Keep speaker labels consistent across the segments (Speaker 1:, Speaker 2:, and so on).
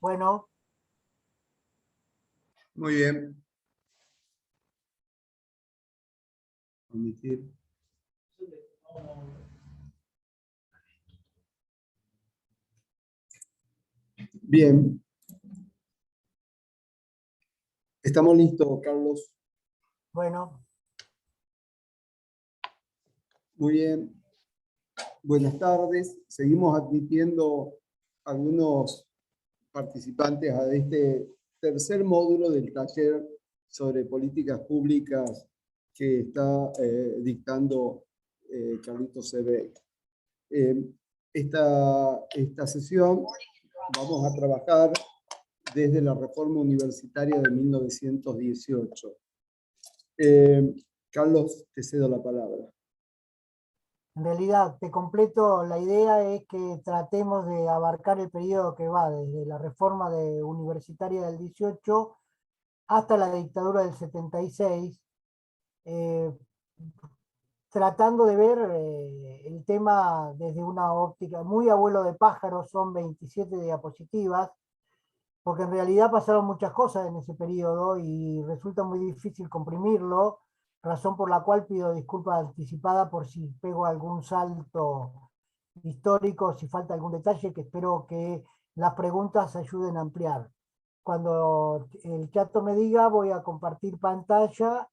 Speaker 1: Bueno,
Speaker 2: Muy bien. Omitir. Bien. Estamos listos, Carlos.
Speaker 1: bueno,
Speaker 2: Muy bien. Buenas tardes. Seguimos admitiendo algunos participantes a este tercer módulo del taller sobre políticas públicas que está dictando Carlitos Sebeck. Esta sesión vamos a trabajar desde la reforma universitaria de 1918. Carlos, te cedo la palabra.
Speaker 1: en realidad te completo, la idea es que tratemos de abarcar el periodo que va desde la reforma universitaria del 18 hasta la dictadura del 76, eh, tratando de ver el tema desde una óptica muy abuelo de pájaro. Son 27 diapositivas, porque en realidad pasaron muchas cosas en ese periodo y resulta muy difícil comprimirlo, razón por la cual pido disculpas anticipadas por si pego algún salto histórico, si falta algún detalle, que espero que las preguntas ayuden a ampliar. Cuando el chato me diga, voy a compartir pantalla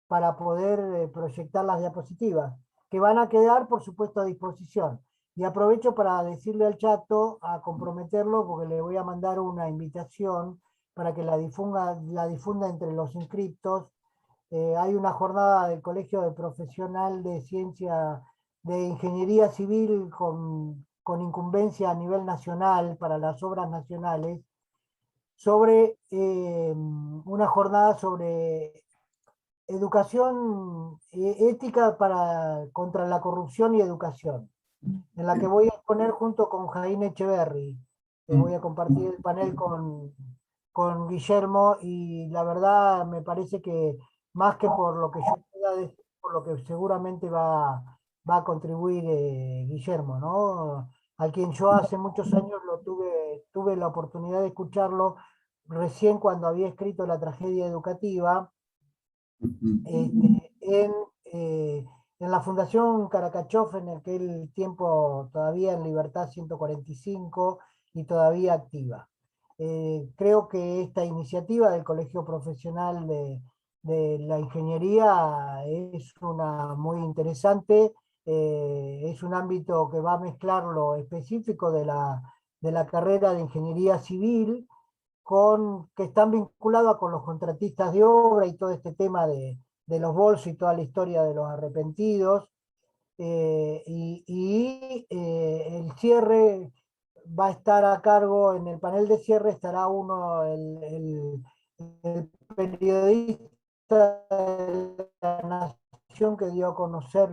Speaker 1: para poder proyectar las diapositivas, que van a quedar, por supuesto, a disposición. Y aprovecho para decirle al chato, a comprometerlo, porque le voy a mandar una invitación para que la difunda entre los inscriptos. Hay una jornada del Colegio de Profesional de Ciencia de Ingeniería Civil con incumbencia a nivel nacional para las obras nacionales, sobre una jornada sobre educación ética contra la corrupción y educación, en la que voy a exponer junto con Jaime Echeverry. Voy a compartir el panel con Guillermo, y la verdad me parece que más que por lo que yo pueda decir, por lo que seguramente va a contribuir Guillermo, ¿no? A quien yo hace muchos años tuve la oportunidad de escucharlo recién cuando había escrito La tragedia educativa, este, en la Fundación Caracachov, en aquel tiempo todavía en Libertad 145 y todavía activa. Creo que esta iniciativa del Colegio Profesional de la Ingeniería es una muy interesante. Es un ámbito que va a mezclar lo específico de la carrera de Ingeniería Civil, que están vinculados con los contratistas de obra y todo este tema de los bolsos y toda la historia de los arrepentidos. El cierre va a estar a cargo, en el panel de cierre estará el periodista de la Nación que dio a conocer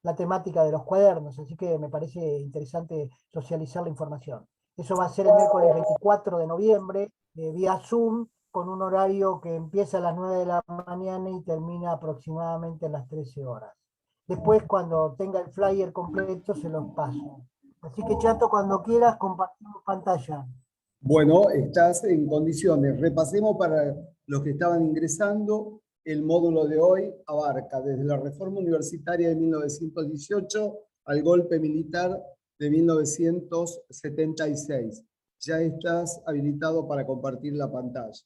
Speaker 1: la temática de los cuadernos, así que me parece interesante socializar la información. Eso va a ser el miércoles 24 de noviembre, vía Zoom, con un horario que empieza a las 9 de la mañana y termina aproximadamente a las 13 horas. Después, cuando tenga el flyer completo, se los paso. Así que, Chato, cuando quieras, compartimos pantalla.
Speaker 2: Bueno, estás en condiciones. Repasemos para los que estaban ingresando. El módulo de hoy abarca desde la reforma universitaria de 1918 al golpe militar de 1976. Ya estás habilitado para compartir la pantalla.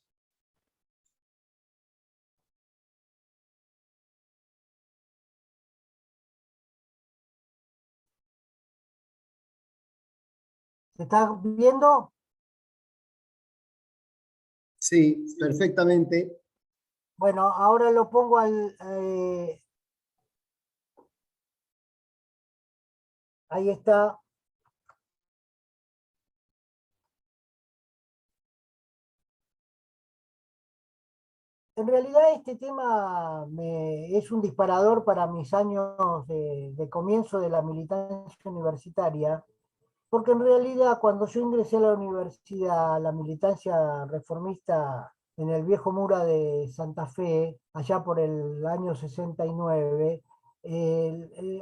Speaker 1: ¿Se está viendo?
Speaker 2: Sí, perfectamente.
Speaker 1: Bueno, ahora lo pongo ahí está. En realidad este tema es un disparador para mis años de comienzo de la militancia universitaria, porque en realidad cuando yo ingresé a la universidad, a la militancia reformista en el viejo Mura de Santa Fe, allá por el año 69,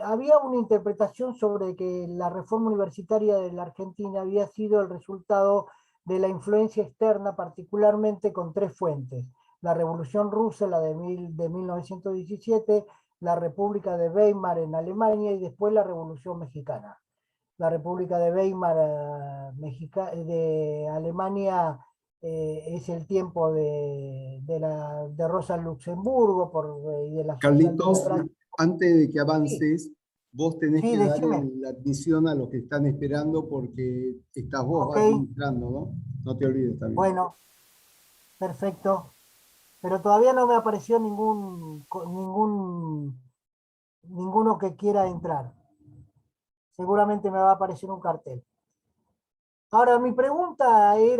Speaker 1: había una interpretación sobre que la reforma universitaria de la Argentina había sido el resultado de la influencia externa, particularmente con tres fuentes: la Revolución Rusa, la de 1917, la República de Weimar en Alemania y después la Revolución Mexicana. La República de Weimar de Alemania es el tiempo de Rosa Luxemburgo y de la
Speaker 2: Carlitos,
Speaker 1: socialdemocracia.
Speaker 2: antes de que
Speaker 1: Sí,
Speaker 2: avances, vos tenés
Speaker 1: sí,
Speaker 2: que dar
Speaker 1: decime.
Speaker 2: la admisión a los que están esperando porque estás vos
Speaker 1: Ok,
Speaker 2: administrando, ¿no? No te olvides también.
Speaker 1: bueno, perfecto. Pero todavía no me apareció ninguno que quiera entrar. Seguramente me va a aparecer un cartel. Ahora, mi pregunta es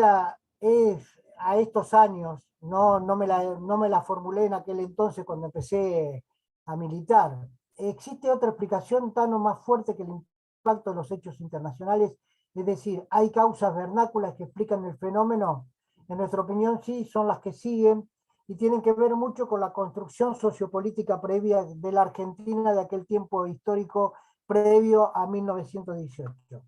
Speaker 1: a estos años, no me la formulé en aquel entonces cuando empecé a militar. ¿Existe otra explicación tan o más fuerte que el impacto de los hechos internacionales? Es decir, ¿hay causas vernáculas que explican el fenómeno? En nuestra opinión, sí, son las que siguen y tienen que ver mucho con la construcción sociopolítica previa de la Argentina de aquel tiempo histórico previo a 1918.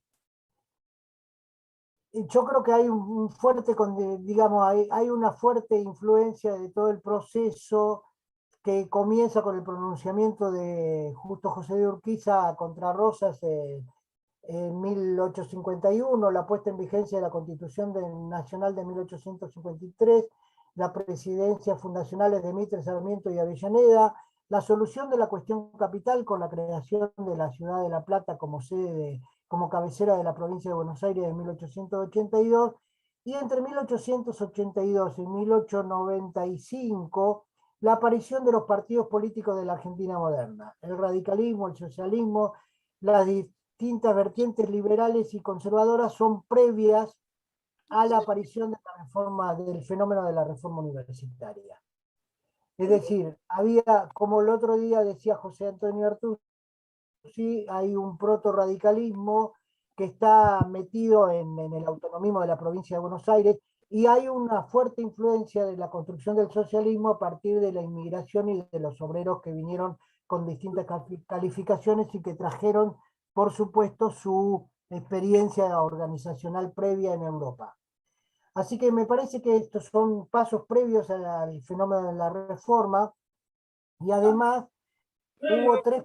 Speaker 1: Yo creo que hay un fuerte, digamos, hay una fuerte influencia de todo el proceso que comienza con el pronunciamiento de Justo José de Urquiza contra Rosas en 1851, la puesta en vigencia de la Constitución Nacional de 1853, la presidencia fundacionales de Mitre, Sarmiento y Avellaneda, la solución de la cuestión capital con la creación de la ciudad de La Plata como como cabecera de la provincia de Buenos Aires en 1882, y entre 1882 y 1895 la aparición de los partidos políticos de la Argentina moderna, el radicalismo, el socialismo, las distintas vertientes liberales y conservadoras son previas a la aparición de la reforma, del fenómeno de la reforma universitaria. Es decir, había, como el otro día decía José Antonio Artusi, hay un proto-radicalismo que está metido en el autonomismo de la provincia de Buenos Aires y hay una fuerte influencia de la construcción del socialismo a partir de la inmigración y de los obreros que vinieron con distintas calificaciones y que trajeron, por supuesto, su experiencia organizacional previa en Europa. Así que me parece que estos son pasos previos al fenómeno de la reforma y además hubo tres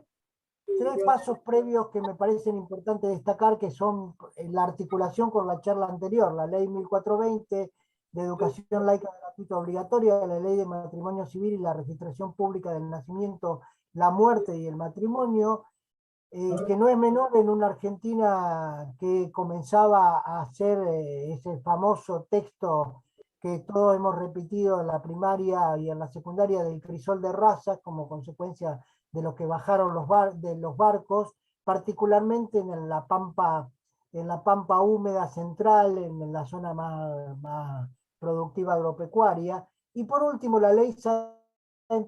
Speaker 1: pasos previos que me parecen importantes destacar, que son la articulación con la charla anterior, la ley 1420 de educación laica gratuita obligatoria, la ley de matrimonio civil y la registración pública del nacimiento, la muerte y el matrimonio, que no es menor en una Argentina que comenzaba a hacer ese famoso texto que todos hemos repetido en la primaria y en la secundaria del crisol de razas como consecuencia de lo que bajaron de los barcos, particularmente en la pampa húmeda central, en la zona más productiva agropecuaria. Y por último, la ley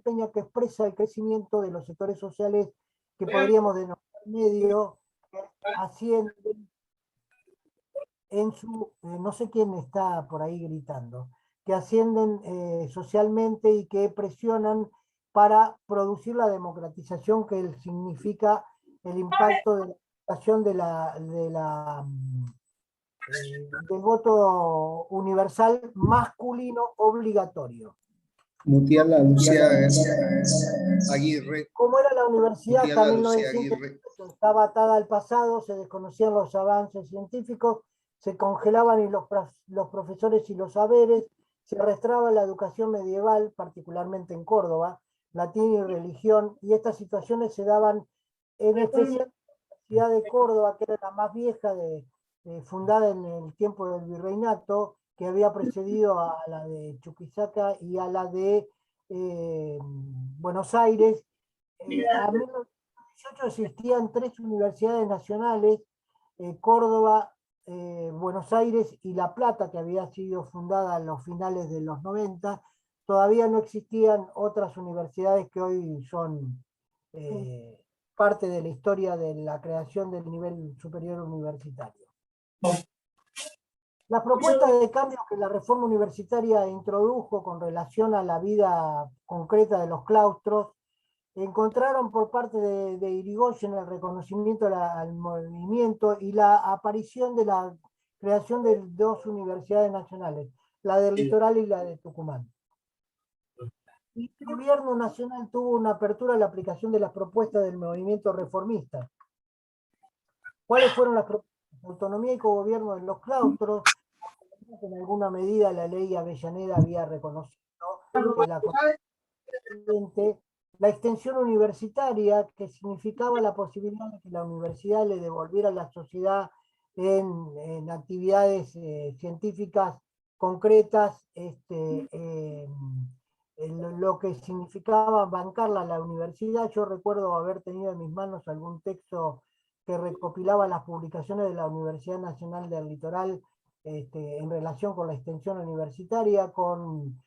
Speaker 1: Peña, que expresa el crecimiento de los sectores sociales que podríamos denominar medio, que ascienden no sé quién está por ahí gritando, que ascienden socialmente y que presionan para producir la democratización que significa el impacto de la educación del voto universal masculino obligatorio.
Speaker 2: Mutearla a Lucía Aguirre.
Speaker 1: Como era la universidad hasta
Speaker 2: Mutearla a Lucía
Speaker 1: 1900,
Speaker 2: Aguirre.
Speaker 1: estaba atada al pasado, se desconocían los avances científicos, se congelaban los profesores y los saberes, se arrastraba la educación medieval, particularmente en Córdoba, latín y religión, y estas situaciones se daban en especial en la ciudad de Córdoba, que era la más vieja, fundada en el tiempo del virreinato, que había precedido a la de Chuquisaca y a la de Buenos Aires. A 1918 existían tres universidades nacionales, Córdoba, Buenos Aires y La Plata, que había sido fundada en los finales de los 90. Todavía no existían otras universidades que hoy son parte de la historia de la creación del nivel superior universitario. Las propuestas de cambio que la reforma universitaria introdujo con relación a la vida concreta de los claustros encontraron por parte de Irigoyen el reconocimiento al movimiento y la aparición de la creación de dos universidades nacionales, la del Litoral y la de Tucumán. Y el gobierno nacional tuvo una apertura a la aplicación de las propuestas del movimiento reformista. ¿Cuáles fueron las propuestas? Autonomía y cogobierno de los claustros, en alguna medida la ley Avellaneda había reconocido que la extensión universitaria, que significaba la posibilidad de que la universidad le devolviera a la sociedad en actividades científicas concretas, lo que significaba bancarla a la universidad. Yo recuerdo haber tenido en mis manos algún texto que recopilaba las publicaciones de la Universidad Nacional del Litoral en relación con la extensión universitaria, con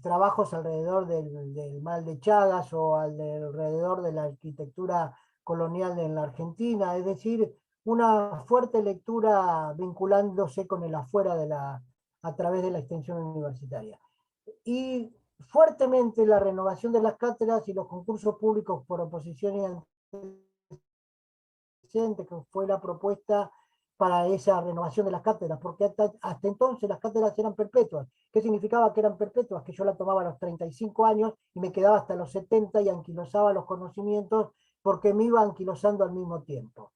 Speaker 1: trabajos alrededor del mal de Chagas o alrededor de la arquitectura colonial en la Argentina, es decir, una fuerte lectura vinculándose con el afuera a través de la extensión universitaria. Y fuertemente la renovación de las cátedras y los concursos públicos por oposición y antecedente, que fue la propuesta para esa renovación de las cátedras, porque hasta entonces las cátedras eran perpetuas. ¿Qué significaba que eran perpetuas? Que yo la tomaba a los 35 años y me quedaba hasta los 70 y anquilosaba los conocimientos porque me iba anquilosando al mismo tiempo.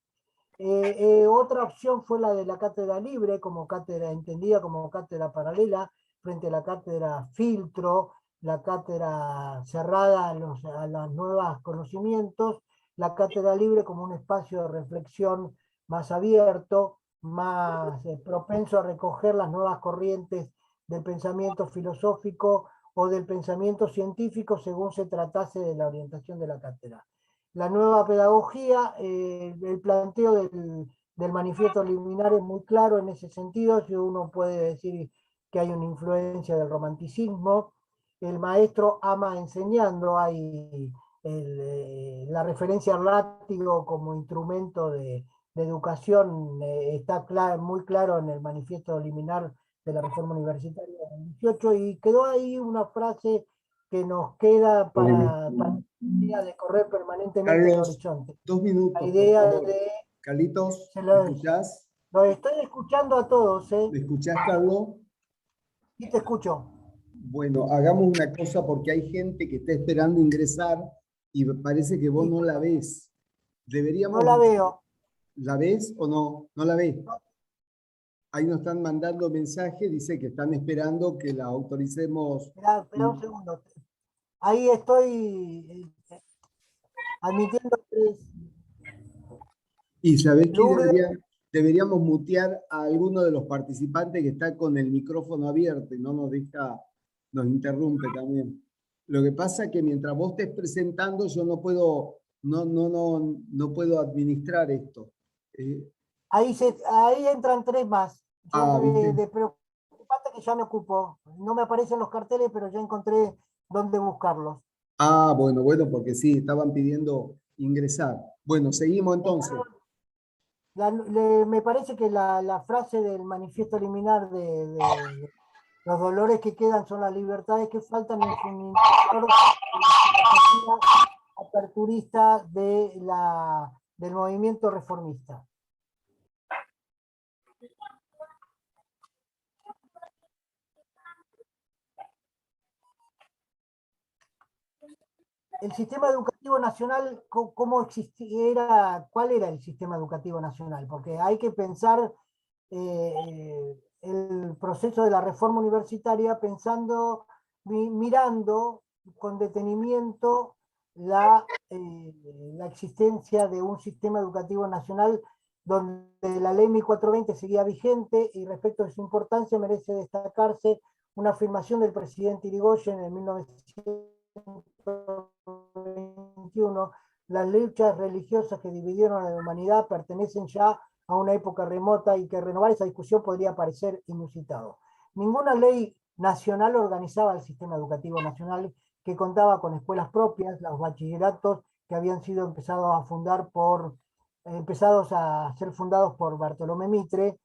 Speaker 1: Otra opción fue la de la cátedra libre, como cátedra entendida como cátedra paralela, frente a la cátedra filtro, la cátedra cerrada a los nuevos conocimientos, la cátedra libre como un espacio de reflexión más abierto, más propenso a recoger las nuevas corrientes del pensamiento filosófico o del pensamiento científico según se tratase de la orientación de la cátedra. La nueva pedagogía, el planteo del manifiesto liminar es muy claro en ese sentido, si uno puede decir que hay una influencia del romanticismo. El maestro ama enseñando, hay la referencia al látigo como instrumento de educación, está muy claro en el manifiesto liminar de la reforma universitaria del 18, y quedó ahí una frase que nos queda para de correr permanentemente en el
Speaker 2: Carlos,
Speaker 1: horizonte.
Speaker 2: 2 minutos,
Speaker 1: La idea
Speaker 2: por favor.
Speaker 1: de...
Speaker 2: Carlitos,
Speaker 1: ¿me
Speaker 2: escuchás?
Speaker 1: Los estoy escuchando a todos, ¿eh?
Speaker 2: ¿Me escuchás, Carlos?
Speaker 1: Sí te escucho.
Speaker 2: Bueno, hagamos una cosa porque hay gente que está esperando ingresar y parece que vos
Speaker 1: Sí,
Speaker 2: no la ves.
Speaker 1: no la
Speaker 2: Deberíamos,
Speaker 1: veo.
Speaker 2: ¿la ves o no? ¿No la ves?
Speaker 1: No,
Speaker 2: Ahí nos están mandando mensajes, dice que están esperando que la autoricemos.
Speaker 1: espera un segundo. Ahí estoy admitiendo que
Speaker 2: Y sabés que
Speaker 1: Lourdes.
Speaker 2: deberíamos mutear a alguno de los participantes que está con el micrófono abierto y no nos deja, nos interrumpe también. Lo que pasa es que mientras vos estés presentando, yo no puedo administrar esto.
Speaker 1: Ahí entran tres más. Yo
Speaker 2: ¿Viste?
Speaker 1: de preocupante que ya me ocupo. No me aparecen los carteles, pero ya encontré dónde buscarlos.
Speaker 2: Bueno, porque sí, estaban pidiendo ingresar. Bueno, seguimos entonces.
Speaker 1: Me parece que la frase del manifiesto liminar de los dolores que quedan son las libertades que faltan, es un indicador de la filosofía aperturista del movimiento reformista. El sistema educativo nacional, ¿cómo existiera? ¿Cuál era el sistema educativo nacional? Porque hay que pensar el proceso de la reforma universitaria pensando, mirando con detenimiento la existencia de un sistema educativo nacional donde la ley 1420 seguía vigente, y respecto de su importancia merece destacarse una afirmación del presidente Irigoyen en 1921: las luchas religiosas que dividieron a la humanidad pertenecen ya a una época remota, y que renovar esa discusión podría parecer inusitado. Ninguna ley nacional organizaba el sistema educativo nacional, que contaba con escuelas propias, los bachilleratos que habían sido empezados a ser fundados por Bartolomé Mitre,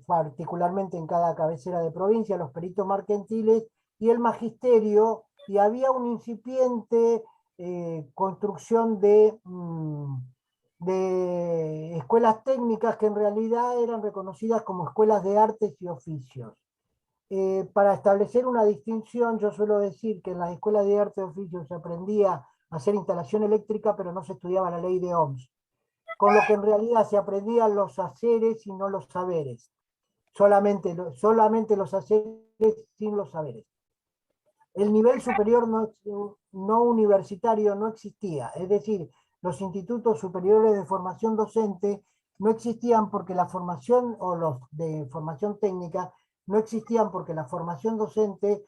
Speaker 1: particularmente en cada cabecera de provincia, los peritos mercantiles y el magisterio, y había una incipiente construcción de escuelas técnicas que en realidad eran reconocidas como escuelas de artes y oficios. Para establecer una distinción, yo suelo decir que en las escuelas de arte y oficios se aprendía a hacer instalación eléctrica, pero no se estudiaba la ley de Ohms, con lo que en realidad se aprendían los haceres y no los saberes, solamente los haceres sin los saberes. El nivel superior no universitario no existía, es decir, los institutos superiores de formación docente no existían porque la formación, o los de formación técnica, no existían porque la formación docente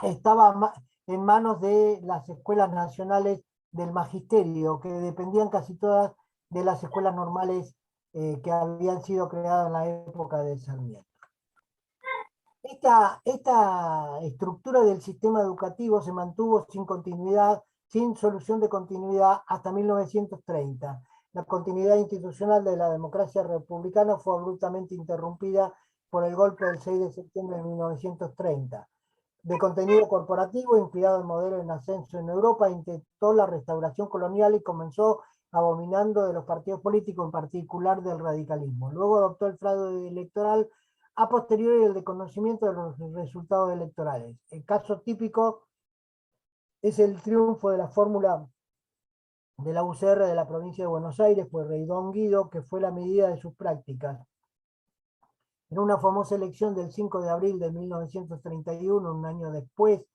Speaker 1: estaba en manos de las escuelas nacionales del magisterio, que dependían casi todas de las escuelas normales que habían sido creadas en la época de Sarmiento. Esta estructura del sistema educativo se mantuvo sin continuidad, sin solución de continuidad hasta 1930. La continuidad institucional de la democracia republicana fue abruptamente interrumpida por el golpe del 6 de septiembre de 1930. De contenido corporativo, inspirado en modelos en ascenso en Europa, intentó la restauración colonial y comenzó abominando de los partidos políticos, en particular del radicalismo. Luego adoptó el fraude electoral a posteriori el desconocimiento de los resultados electorales. El caso típico es el triunfo de la fórmula de la UCR de la provincia de Buenos Aires por Reydón Guido, que fue la medida de sus prácticas. En una famosa elección del 5 de abril de 1931, un año después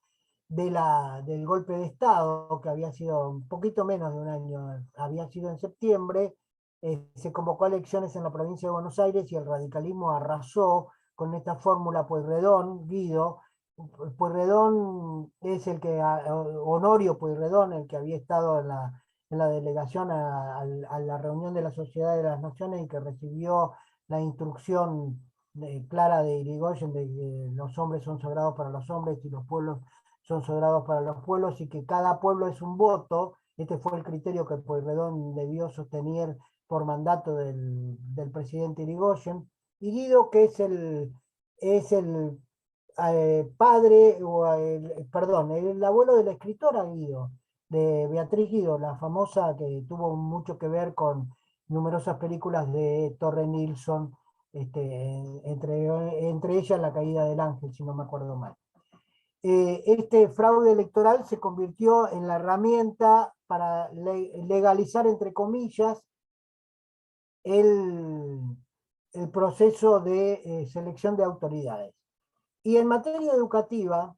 Speaker 1: del golpe de Estado, que había sido un poquito menos de un año, había sido en septiembre, se convocó a elecciones en la provincia de Buenos Aires y el radicalismo arrasó con esta fórmula Pueyrredón, Guido. Pueyrredón es el que, Honorio Pueyrredón, el que había estado en la delegación a la reunión de la Sociedad de las Naciones y que recibió la instrucción clara de Irigoyen de que los hombres son sagrados para los hombres y los pueblos son sagrados para los pueblos y que cada pueblo es un voto. Este fue el criterio que Pueyrredón debió sostener por mandato del presidente Irigoyen. Y Guido, que es el padre, perdón, el abuelo de la escritora Guido, de Beatriz Guido, la famosa que tuvo mucho que ver con numerosas películas de Torre Nilsson, entre ellas La caída del ángel, si no me acuerdo mal. Este fraude electoral se convirtió en la herramienta para legalizar, entre comillas, el proceso de selección de autoridades. Y en materia educativa,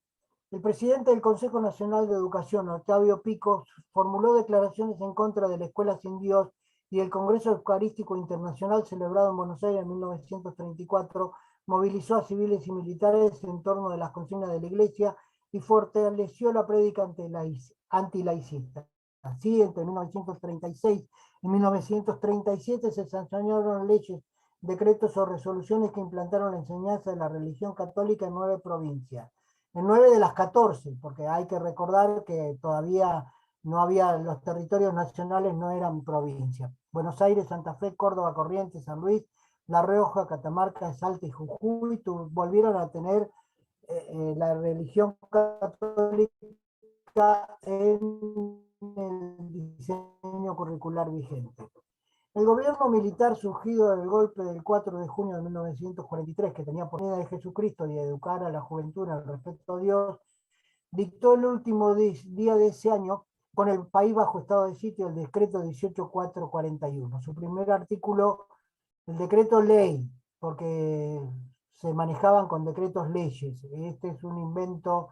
Speaker 1: el presidente del Consejo Nacional de Educación, Octavio Pico, formuló declaraciones en contra de la Escuela Sin Dios y el Congreso Eucarístico Internacional celebrado en Buenos Aires en 1934 movilizó a civiles y militares en torno de las consignas de la Iglesia y fortaleció la prédica antilaicista. Así, entre 1936 y 1937 se sancionaron leyes, decretos o resoluciones que implantaron la enseñanza de la religión católica en 9 provincias. En 9 de las 14, porque hay que recordar que todavía no había, los territorios nacionales no eran provincias. Buenos Aires, Santa Fe, Córdoba, Corrientes, San Luis, La Rioja, Catamarca, Salta y Jujuy volvieron a tener la religión católica en el diseño curricular vigente. El gobierno militar surgido del golpe del 4 de junio de 1943, que tenía por medida de Jesucristo y educar a la juventud en el respeto a Dios, dictó el último día de ese año, con el país bajo estado de sitio, el decreto 18441. Su primer artículo, el decreto ley, porque se manejaban con decretos leyes. Este es un invento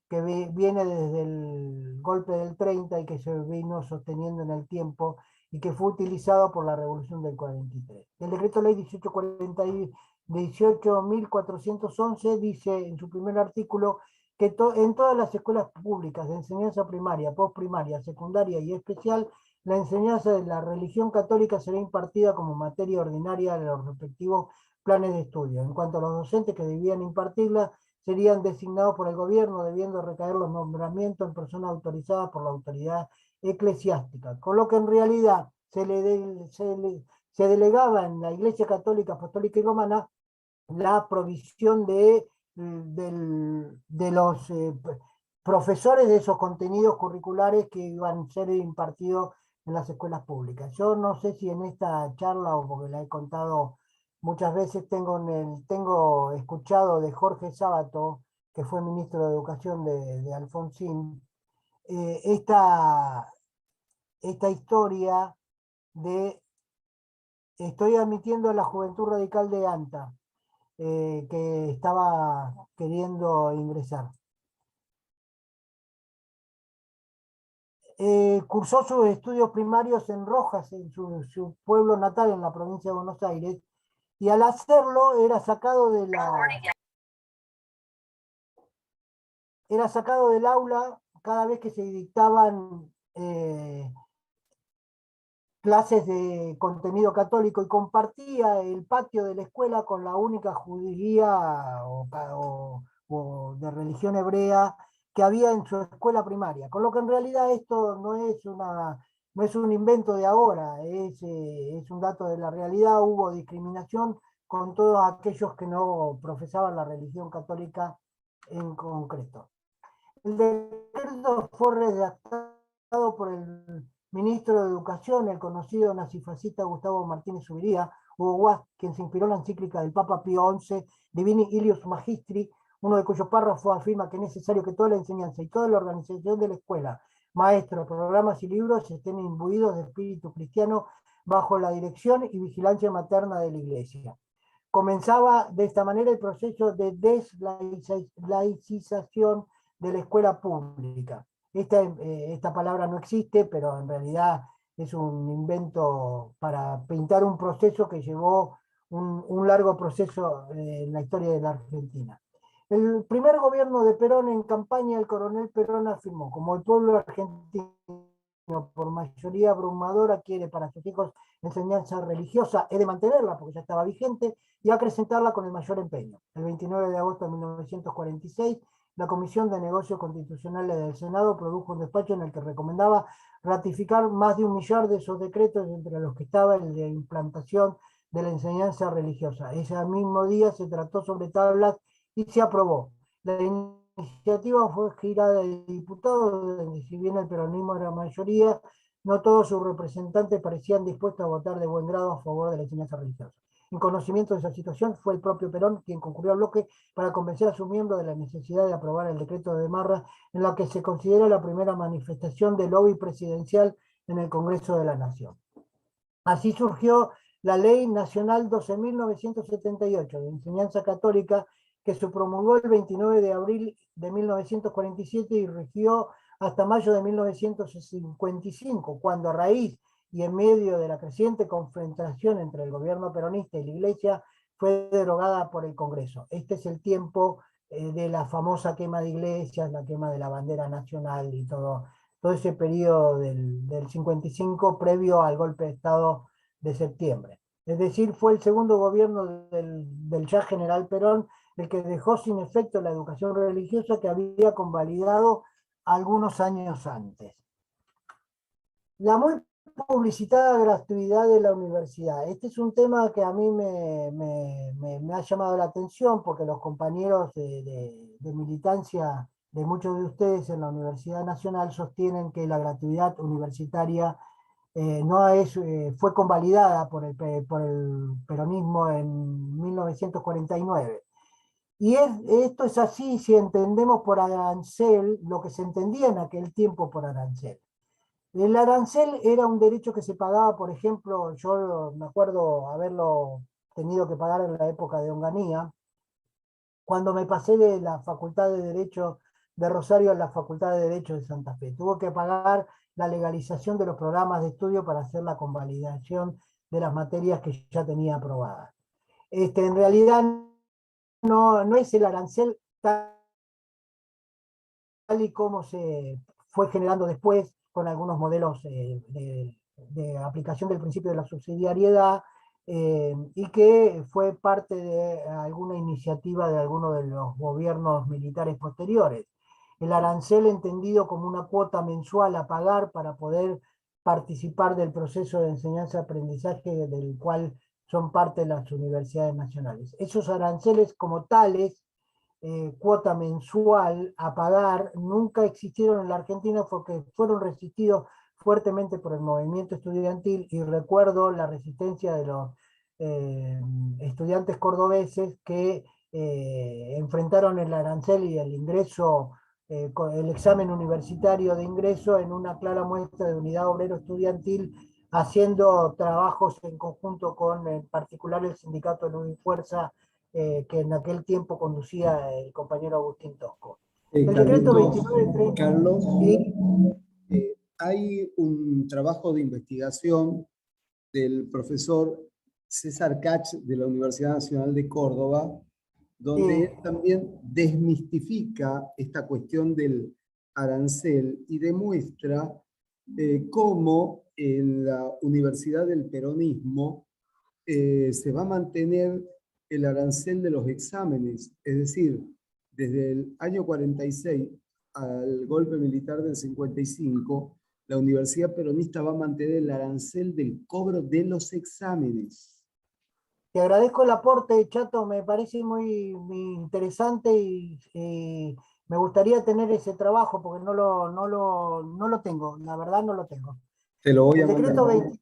Speaker 1: que viene desde el golpe del 30 y que se vino sosteniendo en el tiempo y que fue utilizado por la Revolución del 43. El decreto ley 18.411 dice en su primer artículo que en todas las escuelas públicas de enseñanza primaria, postprimaria, secundaria y especial, la enseñanza de la religión católica será impartida como materia ordinaria de los respectivos planes de estudio. En cuanto a los docentes que debían impartirla, serían designados por el gobierno, debiendo recaer los nombramientos en personas autorizadas por la autoridad eclesiástica, con lo que en realidad se delegaba en la Iglesia Católica, Apostólica y Romana la provisión de los profesores de esos contenidos curriculares que iban a ser impartidos en las escuelas públicas. Yo no sé si en esta charla, o porque la he contado muchas veces, tengo escuchado de Jorge Sábato, que fue ministro de Educación de Alfonsín, eh, esta, esta historia de estoy admitiendo a la Juventud Radical de ANTA, que estaba queriendo ingresar. Cursó sus estudios primarios en Rojas, en su pueblo natal, en la provincia de Buenos Aires, y al hacerlo era sacado del aula cada vez que se dictaban clases de contenido católico, y compartía el patio de la escuela con la única judía o de religión hebrea que había en su escuela primaria. Con lo que en realidad esto no es un invento de ahora, es un dato de la realidad. Hubo discriminación con todos aquellos que no profesaban la religión católica en concreto. El decreto fue redactado por el ministro de Educación, el conocido nazifascista Gustavo Martínez Zubiría, Hugo Guas, quien se inspiró en la encíclica del Papa Pío XI, Divini Ilius Magistri, uno de cuyos párrafos afirma que es necesario que toda la enseñanza y toda la organización de la escuela, maestros, programas y libros estén imbuidos de espíritu cristiano bajo la dirección y vigilancia materna de la Iglesia. Comenzaba de esta manera el proceso de deslaicización de la escuela pública. Esta palabra no existe, pero en realidad es un invento para pintar un proceso que llevó un largo proceso en la historia de la Argentina. El primer gobierno de Perón en campaña, el coronel Perón afirmó: como el pueblo argentino por mayoría abrumadora quiere para sus hijos enseñanza religiosa, he de mantenerla porque ya estaba vigente y acrecentarla con el mayor empeño. El 29 de agosto de 1946, la Comisión de Negocios Constitucionales del Senado produjo un despacho en el que recomendaba ratificar más de 1 millar de esos decretos, entre los que estaba el de implantación de la enseñanza religiosa. Ese mismo día se trató sobre tablas y se aprobó. La iniciativa fue girada de diputados, donde si bien el peronismo era mayoría, no todos sus representantes parecían dispuestos a votar de buen grado a favor de la enseñanza religiosa. En conocimiento de esa situación, fue el propio Perón quien concurrió al bloque para convencer a sus miembros de la necesidad de aprobar el decreto de Marra, en la que se considera la primera manifestación de lobby presidencial en el Congreso de la Nación. Así surgió la Ley Nacional 12.978 de Enseñanza Católica, que se promulgó el 29 de abril de 1947 y rigió hasta mayo de 1955, cuando a raíz y en medio de la creciente confrontación entre el gobierno peronista y la Iglesia, fue derogada por el Congreso. Este es el tiempo de la famosa quema de iglesias, la quema de la bandera nacional y todo ese periodo del 55 previo al golpe de Estado de septiembre. Es decir, fue el segundo gobierno del ya general Perón el que dejó sin efecto la educación religiosa que había convalidado algunos años antes. La muy publicitada gratuidad de la universidad. Este es un tema que a mí me ha llamado la atención, porque los compañeros de militancia de muchos de ustedes en la Universidad Nacional sostienen que la gratuidad universitaria no fue convalidada por el peronismo en 1949. Esto es así si entendemos por arancel lo que se entendía en aquel tiempo por arancel. El arancel era un derecho que se pagaba, por ejemplo, yo me acuerdo haberlo tenido que pagar en la época de Onganía, cuando me pasé de la Facultad de Derecho de Rosario a la Facultad de Derecho de Santa Fe. Tuve que pagar la legalización de los programas de estudio para hacer la convalidación de las materias que ya tenía aprobadas. En realidad no es el arancel tal y como se fue generando después con algunos modelos de aplicación del principio de la subsidiariedad, y que fue parte de alguna iniciativa de alguno de los gobiernos militares posteriores. El arancel entendido como una cuota mensual a pagar para poder participar del proceso de enseñanza-aprendizaje del cual son parte las universidades nacionales. Esos aranceles como tales, cuota mensual a pagar, nunca existieron en la Argentina porque fueron resistidos fuertemente por el movimiento estudiantil y recuerdo la resistencia de los estudiantes cordobeses que enfrentaron el arancel y el ingreso, el examen universitario de ingreso en una clara muestra de unidad obrero estudiantil, haciendo trabajos en conjunto con en particular el sindicato Luz y Fuerza, que en aquel tiempo conducía el compañero Agustín Tosco. El decreto
Speaker 2: Carlitos,
Speaker 1: 2930
Speaker 2: Carlos,
Speaker 1: y
Speaker 2: hay un trabajo de investigación del profesor César Cach de la Universidad Nacional de Córdoba, donde él también desmistifica esta cuestión del arancel y demuestra cómo en la Universidad del Peronismo se va a mantener el arancel de los exámenes, es decir, desde el año 46 al golpe militar del 55, la Universidad Peronista va a mantener el arancel del cobro de los exámenes.
Speaker 1: te agradezco el aporte, Chato, me parece muy interesante y me gustaría tener ese trabajo porque no lo tengo, la verdad no lo tengo.
Speaker 2: Te lo voy
Speaker 1: El
Speaker 2: a mandar.
Speaker 1: decreto 20,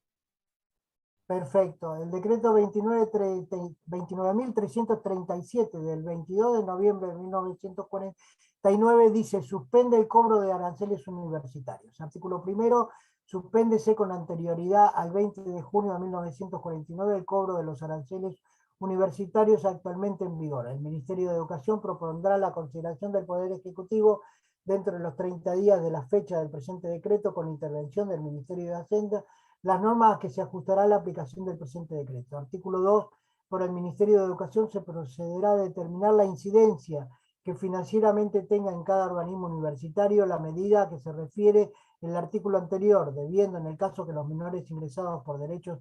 Speaker 1: perfecto, el decreto 29.337 del 22 de noviembre de 1949 dice: suspende el cobro de aranceles universitarios. Artículo primero: suspéndese con anterioridad al 20 de junio de 1949 el cobro de los aranceles universitarios actualmente en vigor. El Ministerio de Educación propondrá la consideración del Poder Ejecutivo dentro de los 30 días de la fecha del presente decreto, con intervención del Ministerio de Hacienda, las normas a que se ajustará la aplicación del presente decreto. Artículo 2. Por el Ministerio de Educación se procederá a determinar la incidencia que financieramente tenga en cada organismo universitario la medida a que se refiere el artículo anterior, debiendo, en el caso que los menores ingresados por derechos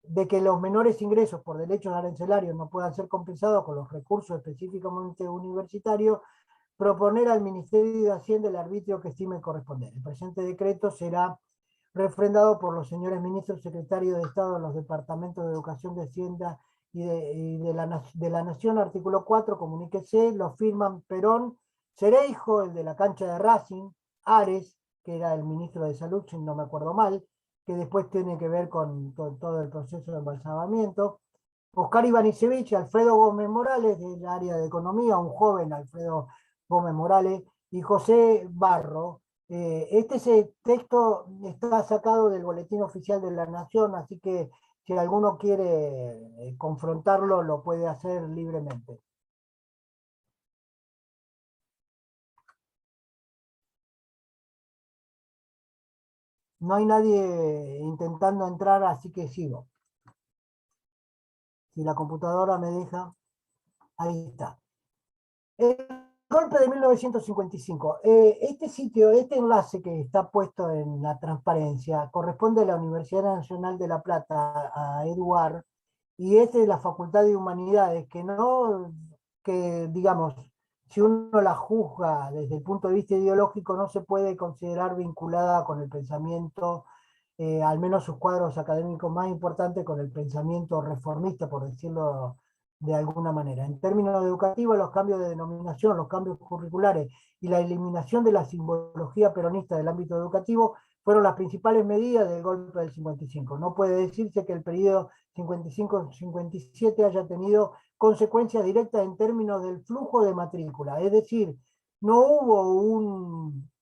Speaker 1: de que los menores ingresos por derechos arancelarios no puedan ser compensados con los recursos específicamente universitarios, proponer al Ministerio de Hacienda el arbitrio que estime corresponder. El presente decreto será refrendado por los señores ministros secretarios de Estado en los departamentos de Educación, de Hacienda y de la Nación. Artículo 4, comuníquese, lo firman Perón, Cereijo, el de la cancha de Racing, Ares, que era el ministro de Salud, si no me acuerdo mal, que después tiene que ver con todo el proceso de embalsamamiento, Oscar Ivanisevich, Alfredo Gómez Morales, del área de Economía, un joven Alfredo Gómez Morales, y José Barro. Ese texto está sacado del Boletín Oficial de la Nación, así que si alguno quiere confrontarlo, lo puede hacer libremente. No hay nadie intentando entrar, así que sigo. Si la computadora me deja, ahí está. El golpe de 1955. Este sitio, este enlace que está puesto en la transparencia, corresponde a la Universidad Nacional de La Plata, a Eduard, y es de la Facultad de Humanidades, que digamos, si uno la juzga desde el punto de vista ideológico, no se puede considerar vinculada con el pensamiento, al menos sus cuadros académicos más importantes, con el pensamiento reformista, por decirlo de alguna manera. En términos educativos, los cambios de denominación, los cambios curriculares y la eliminación de la simbología peronista del ámbito educativo fueron las principales medidas del golpe del 55. No puede decirse que el periodo 55-57 haya tenido consecuencias directas en términos del flujo de matrícula. Es decir, no hubo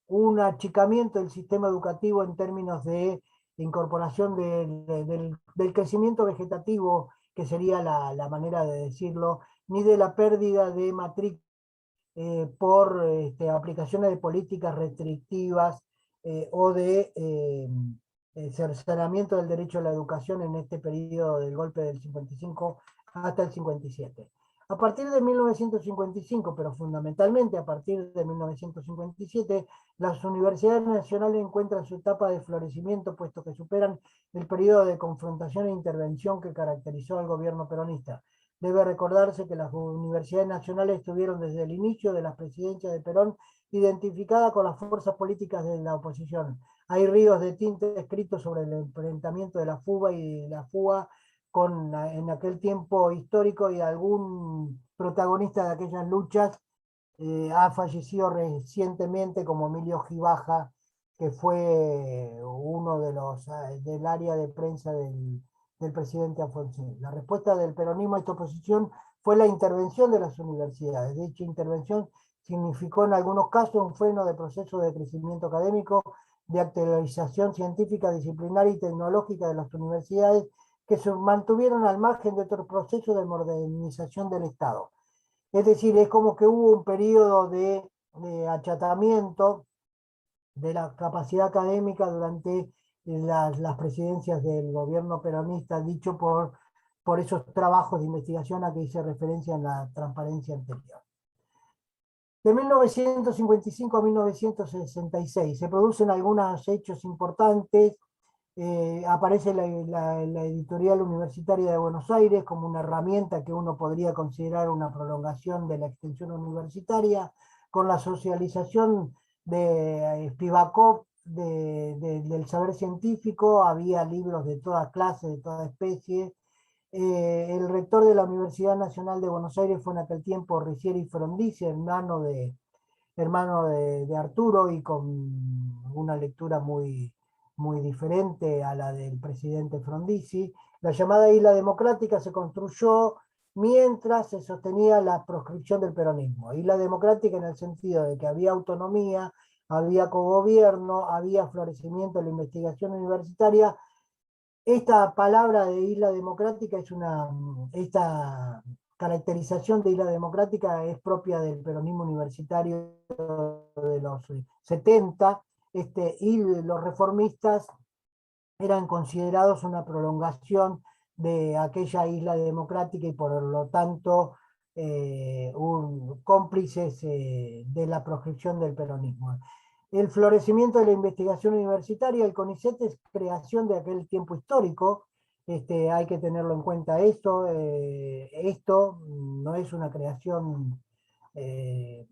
Speaker 1: un achicamiento del sistema educativo en términos de incorporación del crecimiento vegetativo, que sería la manera de decirlo, ni de la pérdida de matrícula por aplicaciones de políticas restrictivas o de cercenamiento del derecho a la educación en este periodo del golpe del 55 hasta el 57. A partir de 1955, pero fundamentalmente a partir de 1957, las universidades nacionales encuentran su etapa de florecimiento, puesto que superan el periodo de confrontación e intervención que caracterizó al gobierno peronista. Debe recordarse que las universidades nacionales estuvieron desde el inicio de las presidencias de Perón identificadas con las fuerzas políticas de la oposición. Hay ríos de tinta escritos sobre el enfrentamiento de la FUBA y la FUA en aquel tiempo histórico, y algún protagonista de aquellas luchas ha fallecido recientemente, como Emilio Gibaja, que fue uno de los del área de prensa del presidente Alfonsín. La respuesta del peronismo a esta oposición fue la intervención de las universidades. Dicha intervención significó en algunos casos un freno de proceso de crecimiento académico, de actualización científica, disciplinaria y tecnológica de las universidades, que se mantuvieron al margen de otros procesos de modernización del Estado. Es decir, es como que hubo un periodo de achatamiento de la capacidad académica durante las presidencias del gobierno peronista, dicho por esos trabajos de investigación a que hice referencia en la transparencia anterior. De 1955 a 1966 se producen algunos hechos importantes. Aparece la editorial universitaria de Buenos Aires como una herramienta que uno podría considerar una prolongación de la extensión universitaria, con la socialización de Spivakov del saber científico. Había libros de toda clase, de toda especie. El rector de la Universidad Nacional de Buenos Aires fue en aquel tiempo Riccieri Frondizi, hermano de Arturo, y con una lectura muy diferente a la del presidente Frondizi. La llamada Isla Democrática se construyó mientras se sostenía la proscripción del peronismo. Isla Democrática en el sentido de que había autonomía, había cogobierno, había florecimiento de la investigación universitaria. Esta palabra de isla democrática esta caracterización de isla democrática es propia del peronismo universitario de los 70, y los reformistas eran considerados una prolongación de aquella isla democrática y por lo tanto cómplices de la proscripción del peronismo. El florecimiento de la investigación universitaria, el CONICET es creación de aquel tiempo histórico. Hay que tenerlo en cuenta esto. Esto no es una creación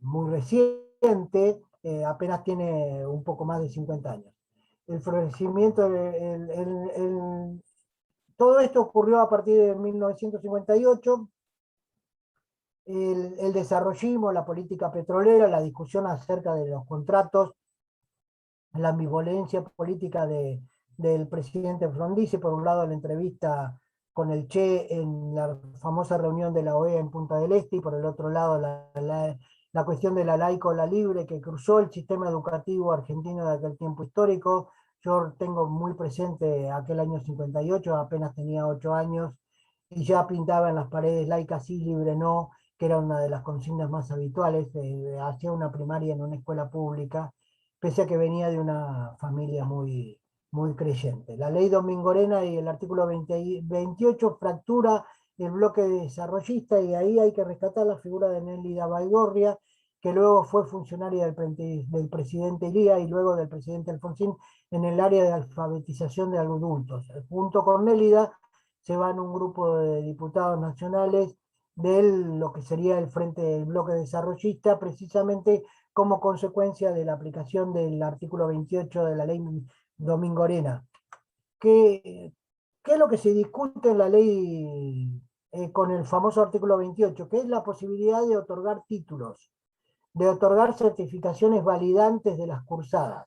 Speaker 1: muy reciente, apenas tiene un poco más de 50 años. El florecimiento, todo esto ocurrió a partir de 1958. El desarrollismo, la política petrolera, la discusión acerca de los contratos, la ambivalencia política del presidente Frondizi, por un lado la entrevista con el Che en la famosa reunión de la OEA en Punta del Este, y por el otro lado la cuestión de la laica o la libre que cruzó el sistema educativo argentino de aquel tiempo histórico. Yo tengo muy presente aquel año 58, apenas tenía 8 años, y ya pintaba en las paredes laica sí, libre no, que era una de las consignas más habituales. Hacía una primaria en una escuela pública, pese a que venía de una familia muy creyente. La ley Domingorena y el artículo 28 fractura el bloque desarrollista, y ahí hay que rescatar la figura de Nélida Baigorria, que luego fue funcionaria del presidente Ilía y luego del presidente Alfonsín en el área de alfabetización de adultos. Junto con Nélida se van un grupo de diputados nacionales de lo que sería el Frente del Bloque Desarrollista, precisamente como consecuencia de la aplicación del artículo 28 de la ley Domingorena. ¿Qué es lo que se discute en la ley con el famoso artículo 28? Que es la posibilidad de otorgar títulos, de otorgar certificaciones validantes de las cursadas.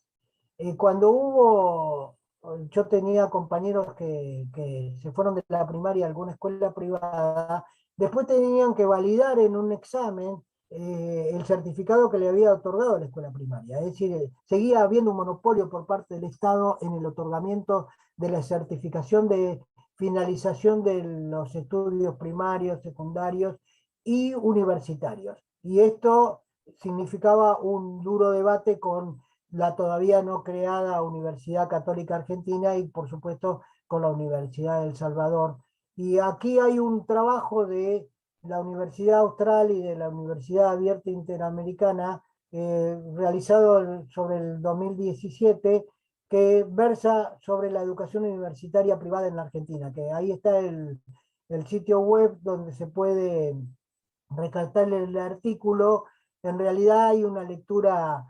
Speaker 1: Yo tenía compañeros que se fueron de la primaria a alguna escuela privada, después tenían que validar en un examen el certificado que le había otorgado la escuela primaria. Es decir, seguía habiendo un monopolio por parte del Estado en el otorgamiento de la certificación de finalización de los estudios primarios, secundarios y universitarios. Y esto significaba un duro debate con la todavía no creada Universidad Católica Argentina y por supuesto con la Universidad de El Salvador. Y aquí hay un trabajo de la Universidad Austral y de la Universidad Abierta Interamericana realizado sobre el 2017, que versa sobre la educación universitaria privada en la Argentina, que ahí está el sitio web donde se puede rescatar el artículo. En realidad hay una lectura,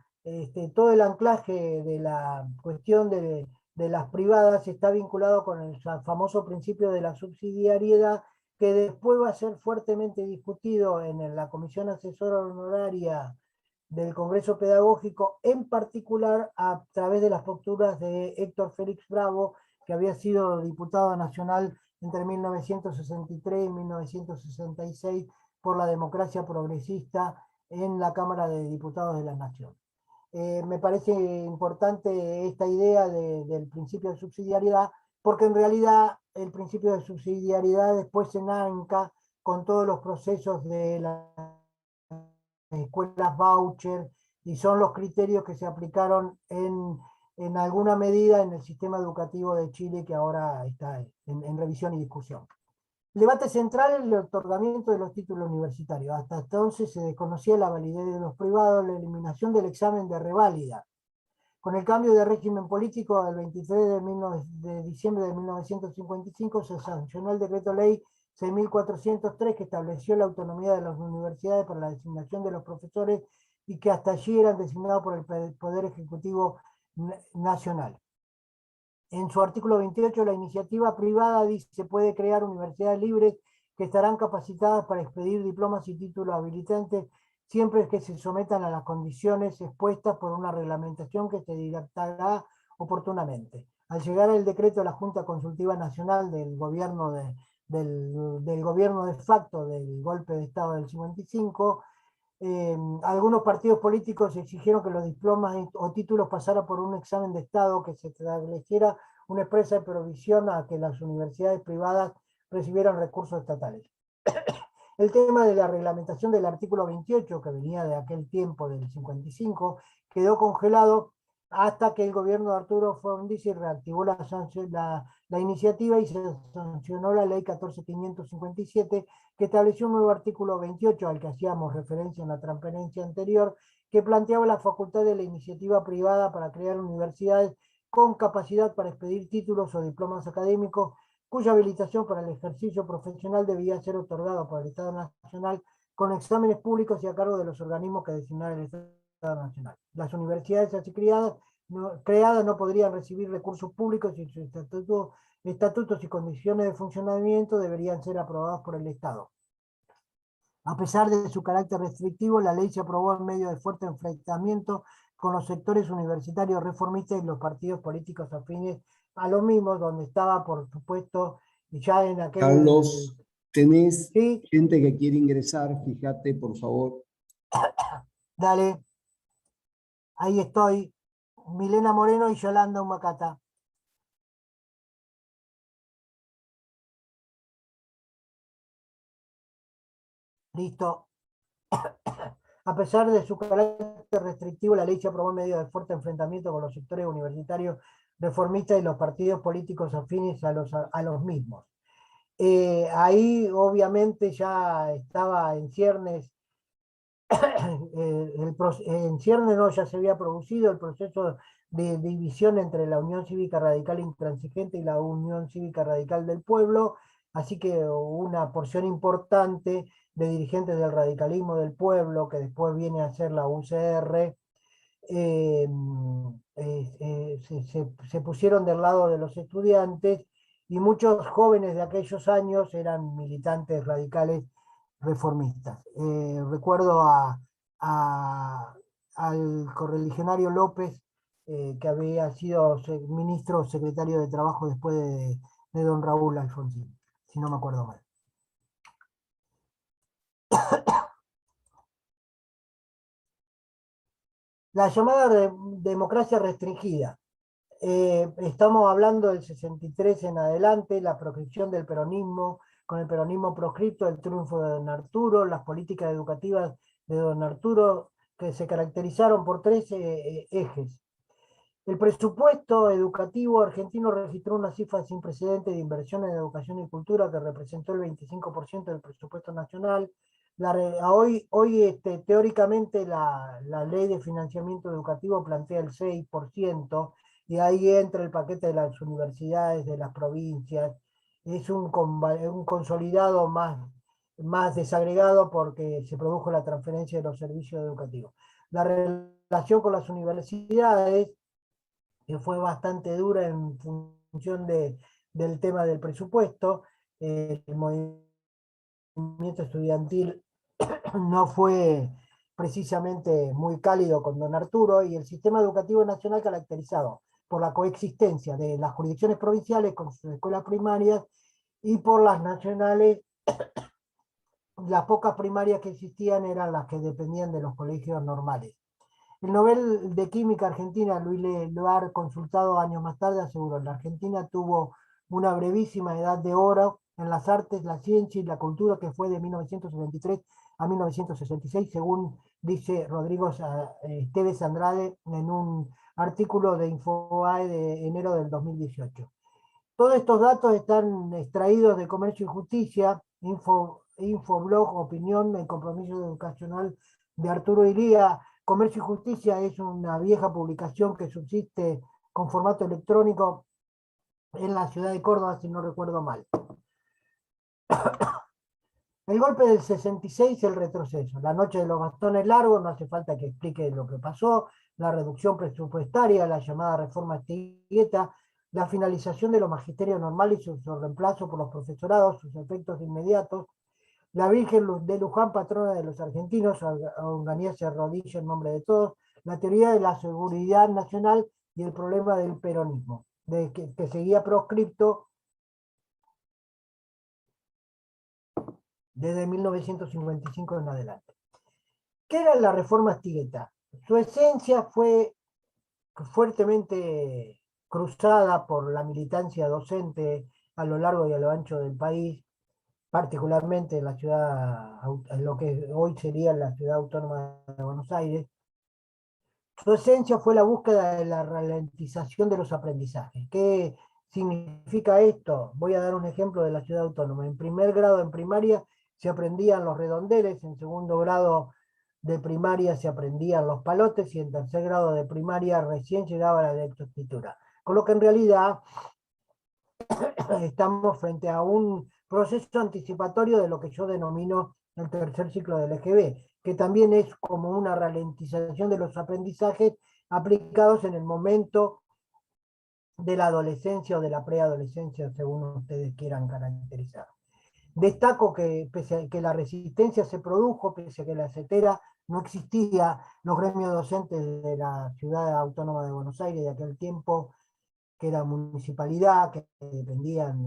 Speaker 1: todo el anclaje de la cuestión de las privadas está vinculado con el famoso principio de la subsidiariedad, que después va a ser fuertemente discutido en la Comisión Asesora Honoraria del Congreso Pedagógico, en particular a través de las posturas de Héctor Félix Bravo, que había sido diputado nacional entre 1963 y 1966 por la democracia progresista en la Cámara de Diputados de la Nación. Me parece importante esta idea del principio de subsidiariedad, porque en realidad el principio de subsidiariedad después se enanca con todos los procesos de las escuelas voucher, y son los criterios que se aplicaron en alguna medida en el sistema educativo de Chile, que ahora está en revisión y discusión. El debate central es el otorgamiento de los títulos universitarios. Hasta entonces se desconocía la validez de los privados, la eliminación del examen de reválida. Con el cambio de régimen político el 23 de diciembre de 1955 se sancionó el decreto ley 6.403, que estableció la autonomía de las universidades para la designación de los profesores y que hasta allí eran designados por el Poder Ejecutivo Nacional. En su artículo 28, la iniciativa privada dice que se puede crear universidades libres que estarán capacitadas para expedir diplomas y títulos habilitantes siempre que se sometan a las condiciones expuestas por una reglamentación que se dictará oportunamente. Al llegar el decreto de la Junta Consultiva Nacional del gobierno del gobierno de facto del golpe de Estado del 55, algunos partidos políticos exigieron que los diplomas o títulos pasaran por un examen de Estado, que se estableciera una expresa provisión a que las universidades privadas recibieran recursos estatales. El tema de la reglamentación del artículo 28, que venía de aquel tiempo del 55, quedó congelado hasta que el gobierno de Arturo Frondizi reactivó la iniciativa y se sancionó la ley 14.557, que estableció un nuevo artículo 28, al que hacíamos referencia en la transparencia anterior, que planteaba la facultad de la iniciativa privada para crear universidades con capacidad para expedir títulos o diplomas académicos, cuya habilitación para el ejercicio profesional debía ser otorgada por el Estado Nacional con exámenes públicos y a cargo de los organismos que designara el Estado Nacional. Las universidades así creadas no podrían recibir recursos públicos y sus estatutos y condiciones de funcionamiento deberían ser aprobados por el Estado. A pesar de su carácter restrictivo, la ley se aprobó en medio de fuerte enfrentamiento con los sectores universitarios reformistas y los partidos políticos afines a los mismos, donde estaba, por supuesto, ya en aquel...
Speaker 2: Carlos, tenés
Speaker 1: ¿sí?
Speaker 2: gente que quiere ingresar, fíjate, por favor.
Speaker 1: Dale, ahí estoy. Milena Moreno y Yolanda Humacata. Listo. A pesar de su carácter restrictivo, la ley se aprobó en medio de fuerte enfrentamiento con los sectores universitarios reformistas y los partidos políticos afines a los mismos. Ahí obviamente ya estaba en ciernes, en ciernes no, ya se había producido el proceso de división entre la Unión Cívica Radical Intransigente y la Unión Cívica Radical del Pueblo, así que una porción importante de dirigentes del radicalismo del pueblo, que después viene a ser la UCR, se pusieron del lado de los estudiantes, y muchos jóvenes de aquellos años eran militantes radicales reformistas. Recuerdo al correligionario López, que había sido ministro o secretario de Trabajo después de don Raúl Alfonsín, si no me acuerdo mal. La llamada democracia restringida. Estamos hablando del 63 en adelante, la proscripción del peronismo, con el peronismo proscripto, el triunfo de don Arturo, las políticas educativas de don Arturo, que se caracterizaron por tres ejes. El presupuesto educativo argentino registró una cifra sin precedentes de inversión en educación y cultura, que representó el 25% del presupuesto nacional. Hoy teóricamente la ley de financiamiento educativo plantea el 6%, y ahí entra el paquete de las universidades, de las provincias. Es un consolidado más desagregado, porque se produjo la transferencia de los servicios educativos. La relación con las universidades, que fue bastante dura en función del tema del presupuesto. El movimiento estudiantil no fue precisamente muy cálido con don Arturo, y el sistema educativo nacional caracterizado por la coexistencia de las jurisdicciones provinciales con sus escuelas primarias y por las nacionales. Las pocas primarias que existían eran las que dependían de los colegios normales. El Nobel de Química argentina, Luis Levar, consultado años más tarde, aseguró que la Argentina tuvo una brevísima edad de oro en las artes, la ciencia y la cultura, que fue de 1973 a 1966, según dice Rodrigo Esteves Andrade en un artículo de Infobae de enero del 2018. Todos estos datos están extraídos de Comercio y Justicia, Infoblog, Opinión, el compromiso educacional de Arturo Ilía. Comercio y Justicia es una vieja publicación que subsiste con formato electrónico en la ciudad de Córdoba, si no recuerdo mal. El golpe del 66, el retroceso. La noche de los bastones largos, no hace falta que explique lo que pasó, la reducción presupuestaria, la llamada reforma Estigueta, la finalización de los magisterios normales y su reemplazo por los profesorados, sus efectos inmediatos, la Virgen de Luján, patrona de los argentinos, Onganía se arrodilla en nombre de todos, la teoría de la seguridad nacional y el problema del peronismo, que seguía proscripto desde 1955 en adelante. ¿Qué era la reforma Estigueta? Su esencia fue fuertemente cruzada por la militancia docente a lo largo y a lo ancho del país, particularmente en la ciudad, en lo que hoy sería la ciudad autónoma de Buenos Aires. Su esencia fue la búsqueda de la ralentización de los aprendizajes. ¿Qué significa esto? Voy a dar un ejemplo de la ciudad autónoma. En primer grado, en primaria, se aprendían los redondeles, en segundo grado de primaria se aprendían los palotes y en tercer grado de primaria recién llegaba la lectoescritura. Con lo que en realidad estamos frente a un proceso anticipatorio de lo que yo denomino el tercer ciclo del EGB, que también es como una ralentización de los aprendizajes aplicados en el momento de la adolescencia o de la preadolescencia, según ustedes quieran caracterizar. Destaco que pese a que la resistencia se produjo, pese a que la CETERA no existía, los gremios docentes de la ciudad autónoma de Buenos Aires de aquel tiempo, que era municipalidad, que dependían,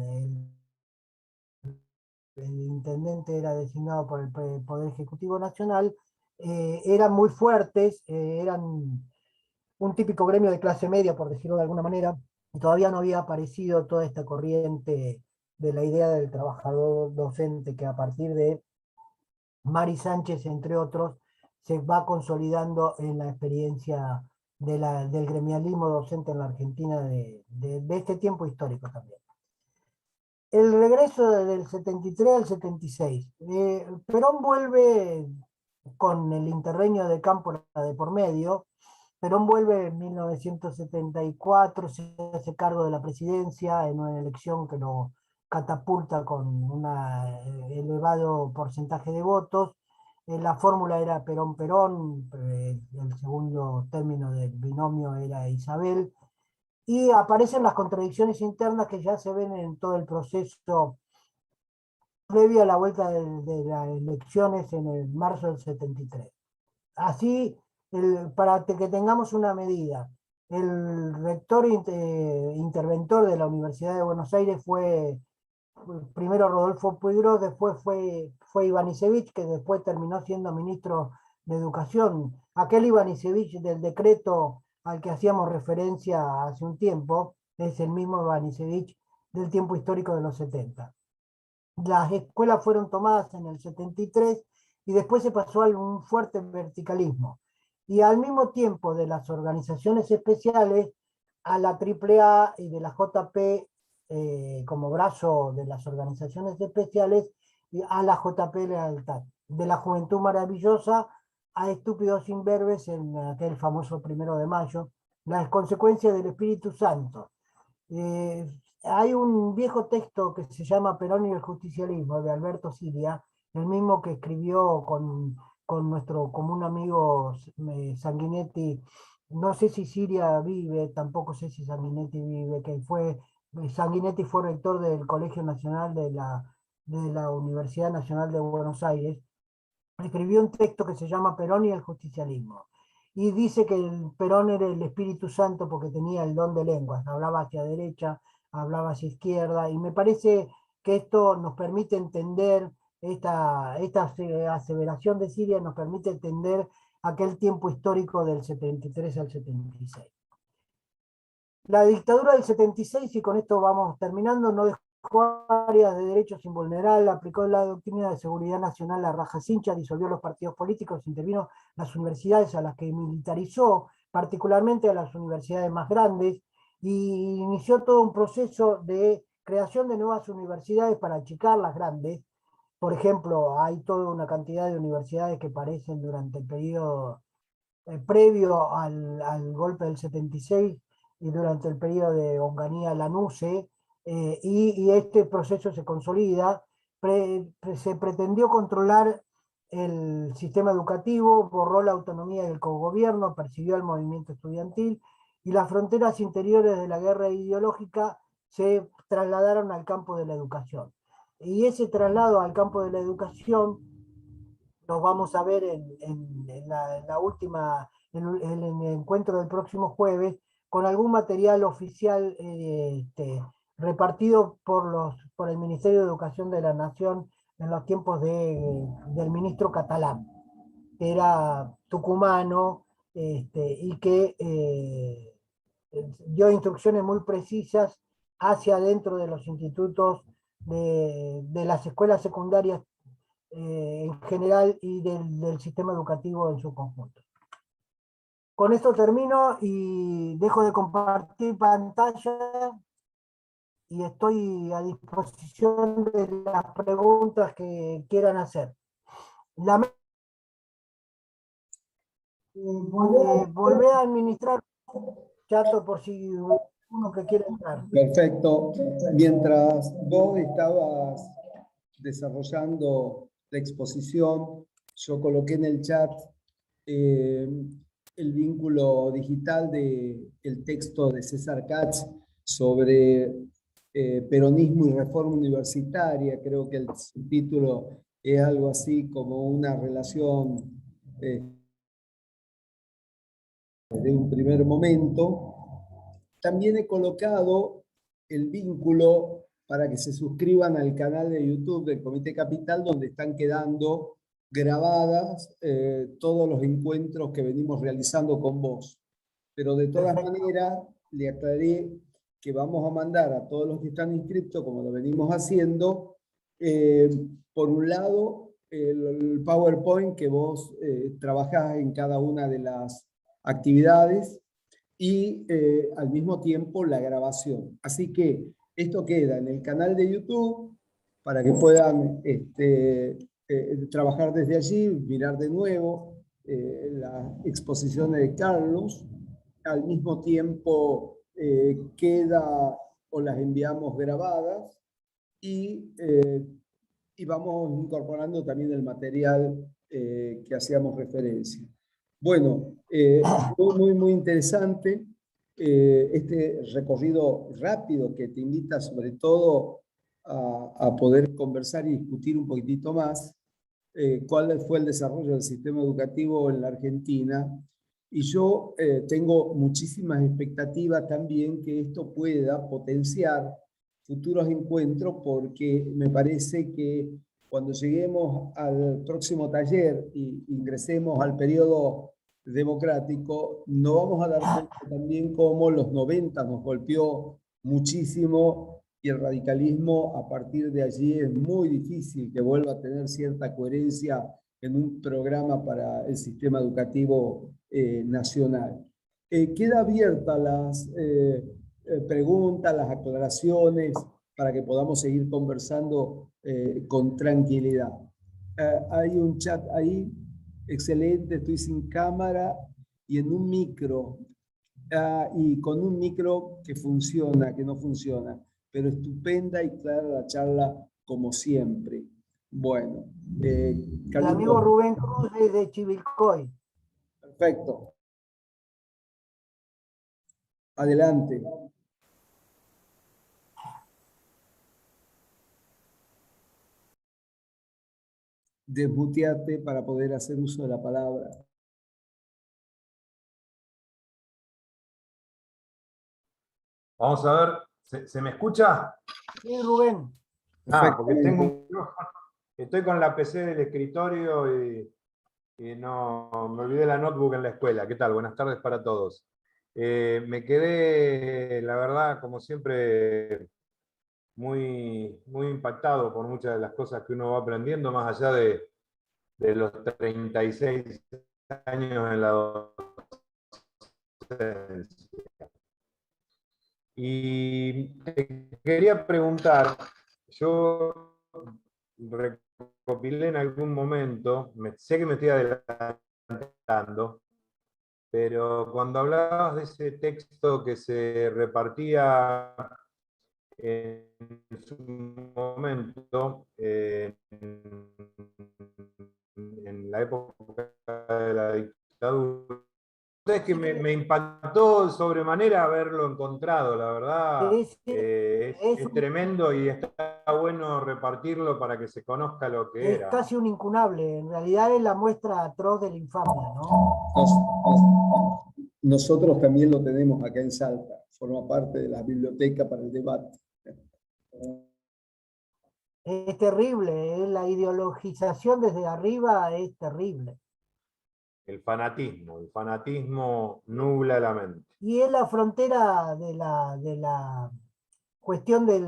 Speaker 1: el intendente era designado por el Poder Ejecutivo Nacional, eran muy fuertes, eran un típico gremio de clase media, por decirlo de alguna manera, y todavía no había aparecido toda esta corriente de la idea del trabajador docente que a partir de Mari Sánchez, entre otros, se va consolidando en la experiencia del gremialismo docente en la Argentina de este tiempo histórico también. El regreso del 73 al 76. Perón vuelve con el interreño de Cámpora de por medio. Perón vuelve en 1974, se hace cargo de la presidencia en una elección que lo catapulta con un elevado porcentaje de votos. La fórmula era Perón-Perón, el segundo término del binomio era Isabel, y aparecen las contradicciones internas que ya se ven en todo el proceso previo a la vuelta de las elecciones en el marzo del 73. Así, para que tengamos una medida, el rector interventor de la Universidad de Buenos Aires fue primero Rodolfo Puigros, después fue Ivanišević, que después terminó siendo ministro de Educación. Aquel Ivanišević del decreto al que hacíamos referencia hace un tiempo, es el mismo Ivanišević del tiempo histórico de los 70. Las escuelas fueron tomadas en el 73 y después se pasó a un fuerte verticalismo. Y al mismo tiempo de las organizaciones especiales, a la AAA y de la JP como brazo de las organizaciones especiales, y a la JP Lealtad. De la Juventud Maravillosa a Estúpidos Imberbes en aquel famoso 1 de mayo, las consecuencias del Espíritu Santo. Hay un viejo texto que se llama Perón y el justicialismo, de Alberto Siria, el mismo que escribió con nuestro común amigo Sanguinetti. No sé si Siria vive, tampoco sé si Sanguinetti vive, Sanguinetti fue rector del Colegio Nacional de la Universidad Nacional de Buenos Aires, escribió un texto que se llama Perón y el justicialismo. Y dice que el Perón era el Espíritu Santo porque tenía el don de lenguas, hablaba hacia derecha, hablaba hacia izquierda, y me parece que esto nos permite entender, esta aseveración de Siria nos permite entender aquel tiempo histórico del 73 al 76. La dictadura del 76, y con esto vamos terminando, no dejó áreas de derechos invulnerables, aplicó la doctrina de seguridad nacional a raja cincha, disolvió los partidos políticos, intervino las universidades a las que militarizó, particularmente a las universidades más grandes, y inició todo un proceso de creación de nuevas universidades para achicar las grandes. Por ejemplo, hay toda una cantidad de universidades que parecen durante el periodo previo al golpe del 76 y durante el periodo de Onganía-Lanuse, y este proceso se consolida. Se pretendió controlar el sistema educativo, borró la autonomía del cogobierno, persiguió el movimiento estudiantil, y las fronteras interiores de la guerra ideológica se trasladaron al campo de la educación. Y ese traslado al campo de la educación nos vamos a ver en la última, en el encuentro del próximo jueves, con algún material oficial repartido por el Ministerio de Educación de la Nación en los tiempos del ministro catalán, que era tucumano, y que dio instrucciones muy precisas hacia adentro de los institutos de las escuelas secundarias en general y del sistema educativo en su conjunto. Con esto termino y dejo de compartir pantalla y estoy a disposición de las preguntas que quieran hacer. Volvé a administrar chato por si uno que quiere entrar.
Speaker 2: Perfecto. Mientras vos estabas desarrollando la exposición, yo coloqué en el chat eh, el vínculo digital del texto de César Katz sobre peronismo y reforma universitaria. Creo que el subtítulo es algo así como una relación de un primer momento. También he colocado el vínculo para que se suscriban al canal de YouTube del Comité Capital, donde están quedando grabadas todos los encuentros que venimos realizando con vos. Pero de todas maneras, le aclaré que vamos a mandar a todos los que están inscritos, como lo venimos haciendo, por un lado, el PowerPoint que vos trabajás en cada una de las actividades, y al mismo tiempo la grabación. Así que esto queda en el canal de YouTube para que puedan trabajar desde allí, mirar de nuevo las exposiciones de Carlos. Al mismo tiempo queda o las enviamos grabadas, y vamos incorporando también el material que hacíamos referencia. Bueno, muy interesante este recorrido rápido que te invita sobre todo a poder conversar y discutir un poquitito más cuál fue el desarrollo del sistema educativo en la Argentina. Y yo tengo muchísimas expectativas también que esto pueda potenciar futuros encuentros, porque me parece que cuando lleguemos al próximo taller y ingresemos al periodo democrático, nos vamos a dar cuenta también cómo los 90 nos golpeó muchísimo, y el radicalismo a partir de allí es muy difícil que vuelva a tener cierta coherencia en un programa para el sistema educativo nacional. Queda abierta las preguntas, las aclaraciones, para que podamos seguir conversando con tranquilidad. Hay un chat ahí, excelente, estoy sin cámara y en un micro, y con un micro que funciona, que no funciona, pero estupenda y clara la charla como siempre. Bueno,
Speaker 1: El amigo
Speaker 2: Carlitos,
Speaker 1: Rubén Cruz desde Chivilcoy.
Speaker 2: perfecto. Adelante. desmutearte para poder hacer uso de la palabra.
Speaker 3: Vamos a ver, ¿se me escucha?
Speaker 1: Sí, Rubén.
Speaker 3: Porque estoy con la PC del escritorio y no me olvidé la notebook en la escuela. ¿Qué tal? Buenas tardes para todos. Me quedé, la verdad, como siempre, muy impactado por muchas de las cosas que uno va aprendiendo, más allá de los 36 años en la docencia. Y te quería preguntar, yo recopilé en algún momento, sé que me estoy adelantando, pero cuando hablabas de ese texto que se repartía en su momento, en la época de la dictadura, es que me impactó sobremanera haberlo encontrado, la verdad.
Speaker 1: Es, es
Speaker 3: Es
Speaker 1: un-
Speaker 3: tremendo y está bueno repartirlo para que se conozca lo que
Speaker 1: es
Speaker 3: era.
Speaker 1: casi un incunable. En realidad es la muestra atroz de la infamia, ¿no?
Speaker 2: Nosotros también lo tenemos acá en Salta, forma parte de la biblioteca para el debate.
Speaker 1: Es terrible, la ideologización desde arriba es terrible.
Speaker 3: El fanatismo nubla la mente.
Speaker 1: Y es la frontera de la cuestión de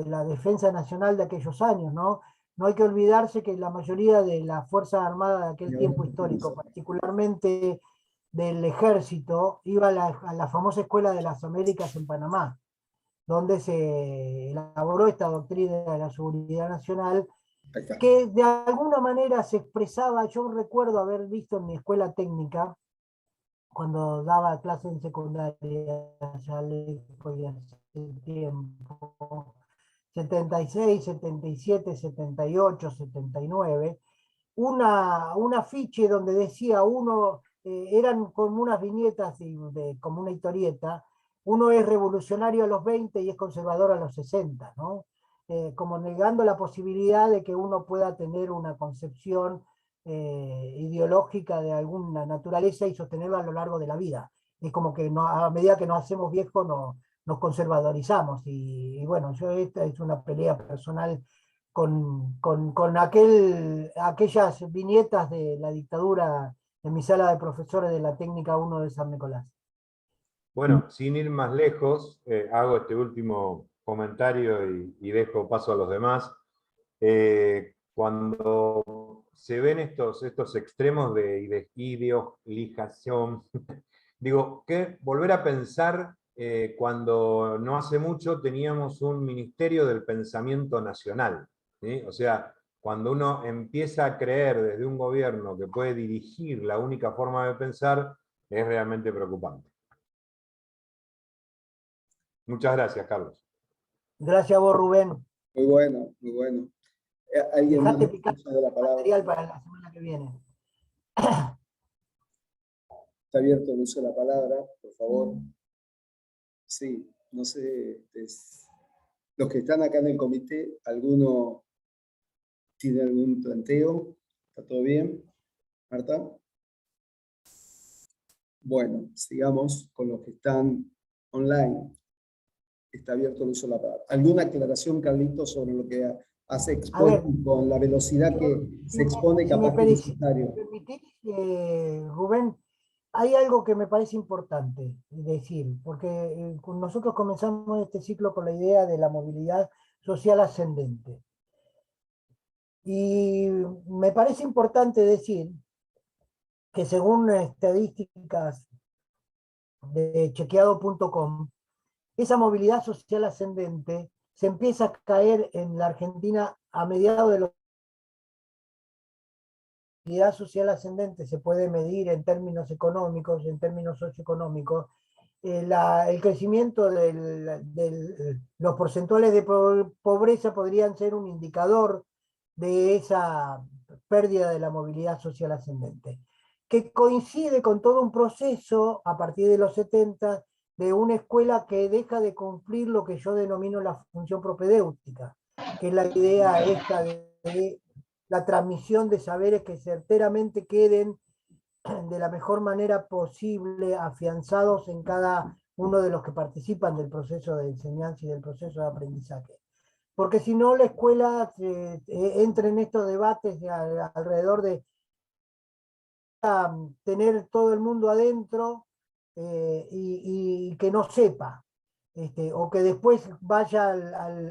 Speaker 1: la defensa nacional de aquellos años, ¿no? No hay que olvidarse que la mayoría de las Fuerzas Armadas de aquel tiempo histórico, particularmente del ejército, iba a la famosa Escuela de las Américas en Panamá, donde se elaboró esta doctrina de la seguridad nacional, que de alguna manera se expresaba. Yo recuerdo haber visto en mi escuela técnica, cuando daba clase en secundaria, ya lejos y hace tiempo, 76, 77, 78, 79, un afiche donde decía uno, eran como unas viñetas como una historieta, uno es revolucionario a los 20 y es conservador a los 60, ¿no? Como negando la posibilidad de que uno pueda tener una concepción ideológica de alguna naturaleza y sostenerla a lo largo de la vida. Es como que no, a medida que nos hacemos viejos nos conservadorizamos. Y bueno, esta es una pelea personal con aquellas viñetas de la dictadura en mi sala de profesores de la técnica 1 de San Nicolás.
Speaker 3: Bueno, sin ir más lejos, hago este último comentario y dejo paso a los demás. Cuando se ven estos extremos de ideologización, digo, que volver a pensar cuando no hace mucho teníamos un Ministerio del Pensamiento Nacional, ¿sí? O sea, cuando uno empieza a creer desde un gobierno que puede dirigir la única forma de pensar, es realmente preocupante. Muchas gracias, Carlos.
Speaker 1: Gracias a vos, Rubén.
Speaker 2: Muy bueno, muy bueno. ¿Alguien más
Speaker 1: Dejate picar
Speaker 2: usa de la palabra?
Speaker 1: material para la semana que viene.
Speaker 2: Está abierto el uso de la palabra, por favor. Sí, no sé, los que están acá en el comité, ¿alguno tiene algún planteo? ¿Está todo bien? ¿Marta? Bueno, sigamos con los que están online. Está abierto el uso de la palabra. ¿Alguna aclaración, Carlitos, sobre lo que hace
Speaker 1: A ver,
Speaker 2: expone con la velocidad que se expone
Speaker 1: si me
Speaker 2: capaz que es necesario?
Speaker 1: permitís, Rubén, hay algo que me parece importante decir, porque nosotros comenzamos este ciclo con la idea de la movilidad social ascendente. Y me parece importante decir que según estadísticas de chequeado.com, esa movilidad social ascendente se empieza a caer en la Argentina a mediados de los... La movilidad social ascendente se puede medir en términos económicos, en términos socioeconómicos. El crecimiento de los porcentuales de pobreza podrían ser un indicador de esa pérdida de la movilidad social ascendente, que coincide con todo un proceso a partir de los 70 de una escuela que deja de cumplir lo que yo denomino la función propedéutica, que es la idea esta de la transmisión de saberes que certeramente queden de la mejor manera posible afianzados en cada uno de los que participan del proceso de enseñanza y del proceso de aprendizaje. Porque si no, la escuela entra en estos debates alrededor de tener todo el mundo adentro y que no sepa, o que después vaya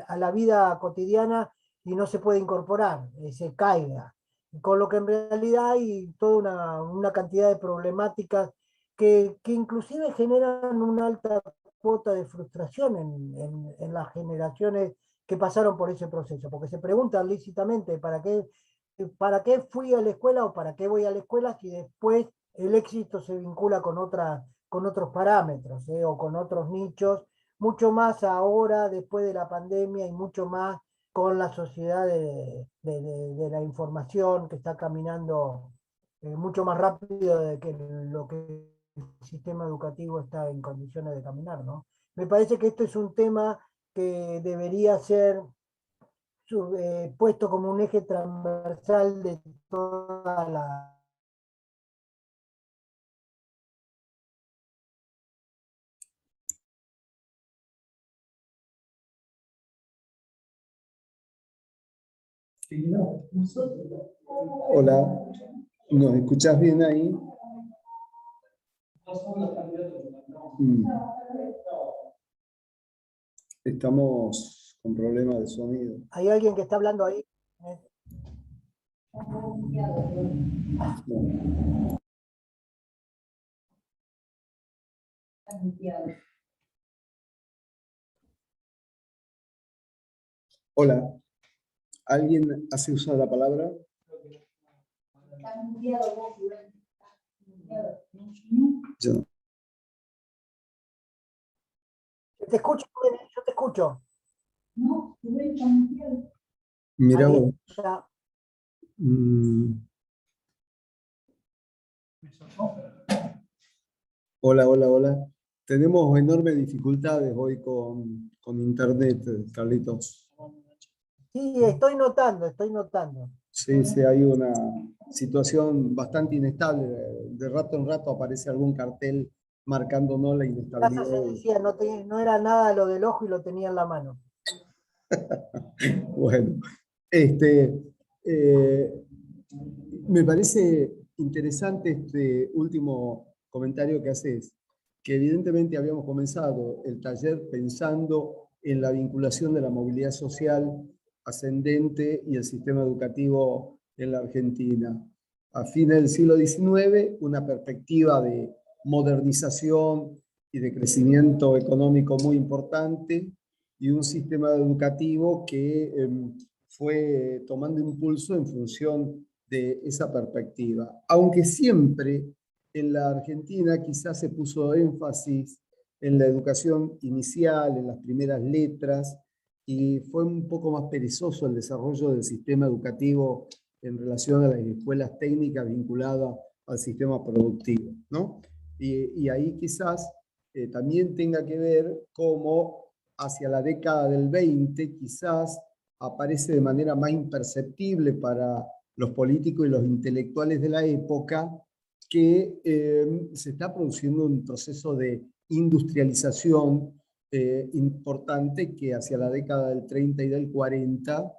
Speaker 1: a la vida cotidiana y no se puede incorporar, se caiga. Con lo que en realidad hay toda una cantidad de problemáticas que inclusive generan una alta cuota de frustración en las generaciones que pasaron por ese proceso, porque se preguntan lícitamente ¿para qué fui a la escuela o para qué voy a la escuela si después el éxito se vincula con otros parámetros o con otros nichos, mucho más ahora después de la pandemia y mucho más con la sociedad de la información que está caminando mucho más rápido de que lo que el sistema educativo está en condiciones de caminar, ¿no? Me parece que esto es un tema que debería ser puesto como un eje transversal de toda la...
Speaker 2: Hola, ¿nos escuchás bien ahí? Mm. Estamos con problemas de sonido.
Speaker 1: ¿Hay alguien que está hablando ahí?
Speaker 2: No. Hola, ¿alguien hace uso de la palabra? Yo no.
Speaker 1: Te escucho, yo te escucho.
Speaker 2: Mirá
Speaker 1: Ahí
Speaker 2: vos.
Speaker 1: está.
Speaker 2: Hola, hola, hola. Tenemos enormes dificultades hoy con internet, Carlitos.
Speaker 1: Sí, estoy notando, estoy notando.
Speaker 2: Sí, sí, hay una situación bastante inestable. De rato en rato aparece algún cartel marcándonos la
Speaker 1: Casa
Speaker 2: inestabilidad.
Speaker 1: se decía, no era nada lo del ojo y lo tenía en la mano.
Speaker 2: Bueno, este, eh, me parece interesante este último comentario que haces, que evidentemente habíamos comenzado el taller pensando en la vinculación de la movilidad social ascendente y el sistema educativo en la Argentina. A fines del siglo XIX, una perspectiva de modernización y de crecimiento económico muy importante, y un sistema educativo que fue tomando impulso en función de esa perspectiva. Aunque siempre en la Argentina quizás se puso énfasis en la educación inicial, en las primeras letras, y fue un poco más perezoso el desarrollo del sistema educativo en relación a las escuelas técnicas vinculadas al sistema productivo, ¿no? Y ahí quizás también tenga que ver cómo hacia la década del 20 quizás aparece de manera más imperceptible para los políticos y los intelectuales de la época que se está produciendo un proceso de industrialización importante que hacia la década del 30 y del 40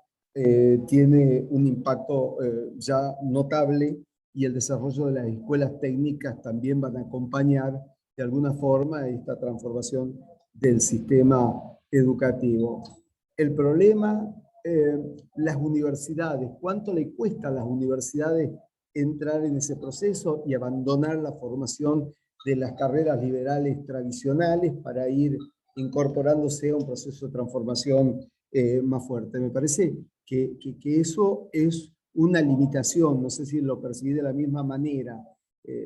Speaker 2: tiene un impacto ya notable, y el desarrollo de las escuelas técnicas también van a acompañar de alguna forma esta transformación del sistema educativo. El problema, las universidades, ¿cuánto le cuesta a las universidades entrar en ese proceso y abandonar la formación de las carreras liberales tradicionales para ir incorporándose a un proceso de transformación más fuerte? Me parece que eso es una limitación, no sé si lo percibí de la misma manera.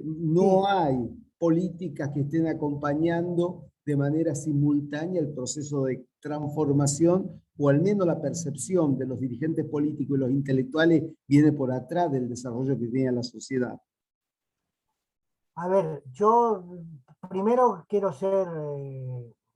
Speaker 2: No hay políticas que estén acompañando de manera simultánea el proceso de transformación, o al menos la percepción de los dirigentes políticos y los intelectuales viene por atrás del desarrollo que tiene la sociedad.
Speaker 1: A ver, yo primero quiero ser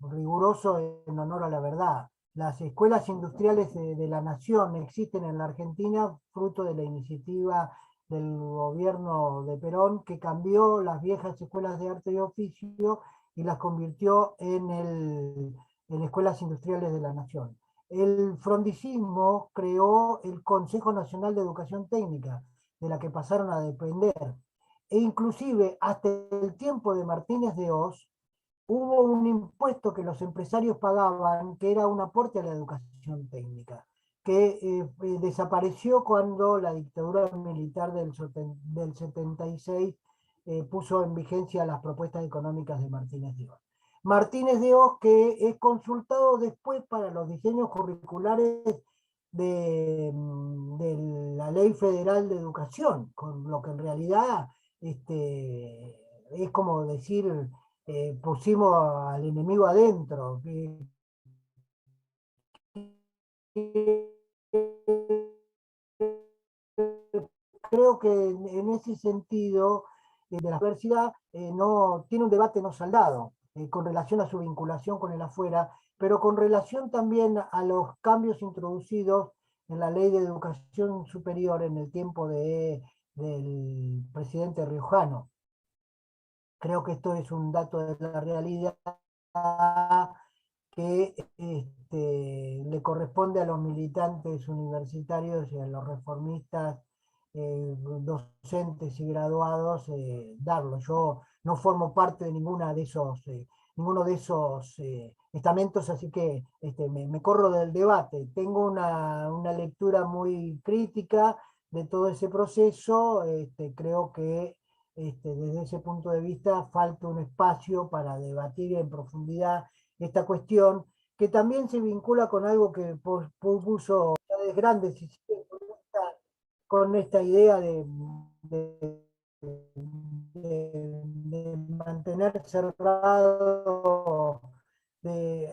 Speaker 1: riguroso en honor a la verdad. Las escuelas industriales de la nación existen en la Argentina fruto de la iniciativa del gobierno de Perón, que cambió las viejas escuelas de arte y oficio y las convirtió en escuelas industriales de la nación. El frondicismo creó el Consejo Nacional de Educación Técnica, de la que pasaron a depender. E inclusive hasta el tiempo de Martínez de Oz, hubo un impuesto que los empresarios pagaban, que era un aporte a la educación técnica, que desapareció cuando la dictadura militar del 76 puso en vigencia las propuestas económicas de Martínez de Oz. Martínez de Oz, que es consultado después para los diseños curriculares de la Ley Federal de Educación, con lo que en realidad es como decir, pusimos al enemigo adentro. Creo que en ese sentido, de la universidad no, tiene un debate no saldado con relación a su vinculación con el afuera, pero con relación también a los cambios introducidos en la Ley de Educación Superior en el tiempo del presidente riojano. Creo que esto es un dato de la realidad que le corresponde a los militantes universitarios y a los reformistas, docentes y graduados, darlo. Yo no formo parte de ninguno de esos estamentos, así que me corro del debate. Tengo una lectura muy crítica de todo ese proceso. Creo que desde ese punto de vista falta un espacio para debatir en profundidad esta cuestión, que también se vincula con algo que puso grandes con esta idea de mantener cerrado.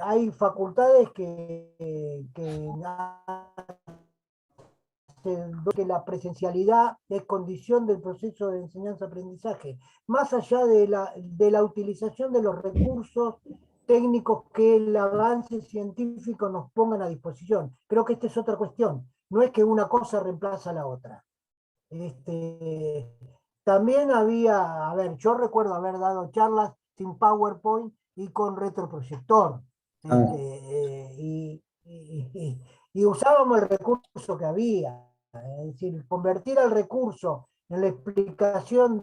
Speaker 1: Hay facultades que la presencialidad es condición del proceso de enseñanza-aprendizaje, más allá de la utilización de los recursos técnicos que el avance científico nos pongan a disposición. Creo que esta es otra cuestión, no es que una cosa reemplaza a la otra. También había, a ver, yo recuerdo haber dado charlas sin PowerPoint y con retroproyector. Y usábamos el recurso que había. Es decir, convertir al recurso en la explicación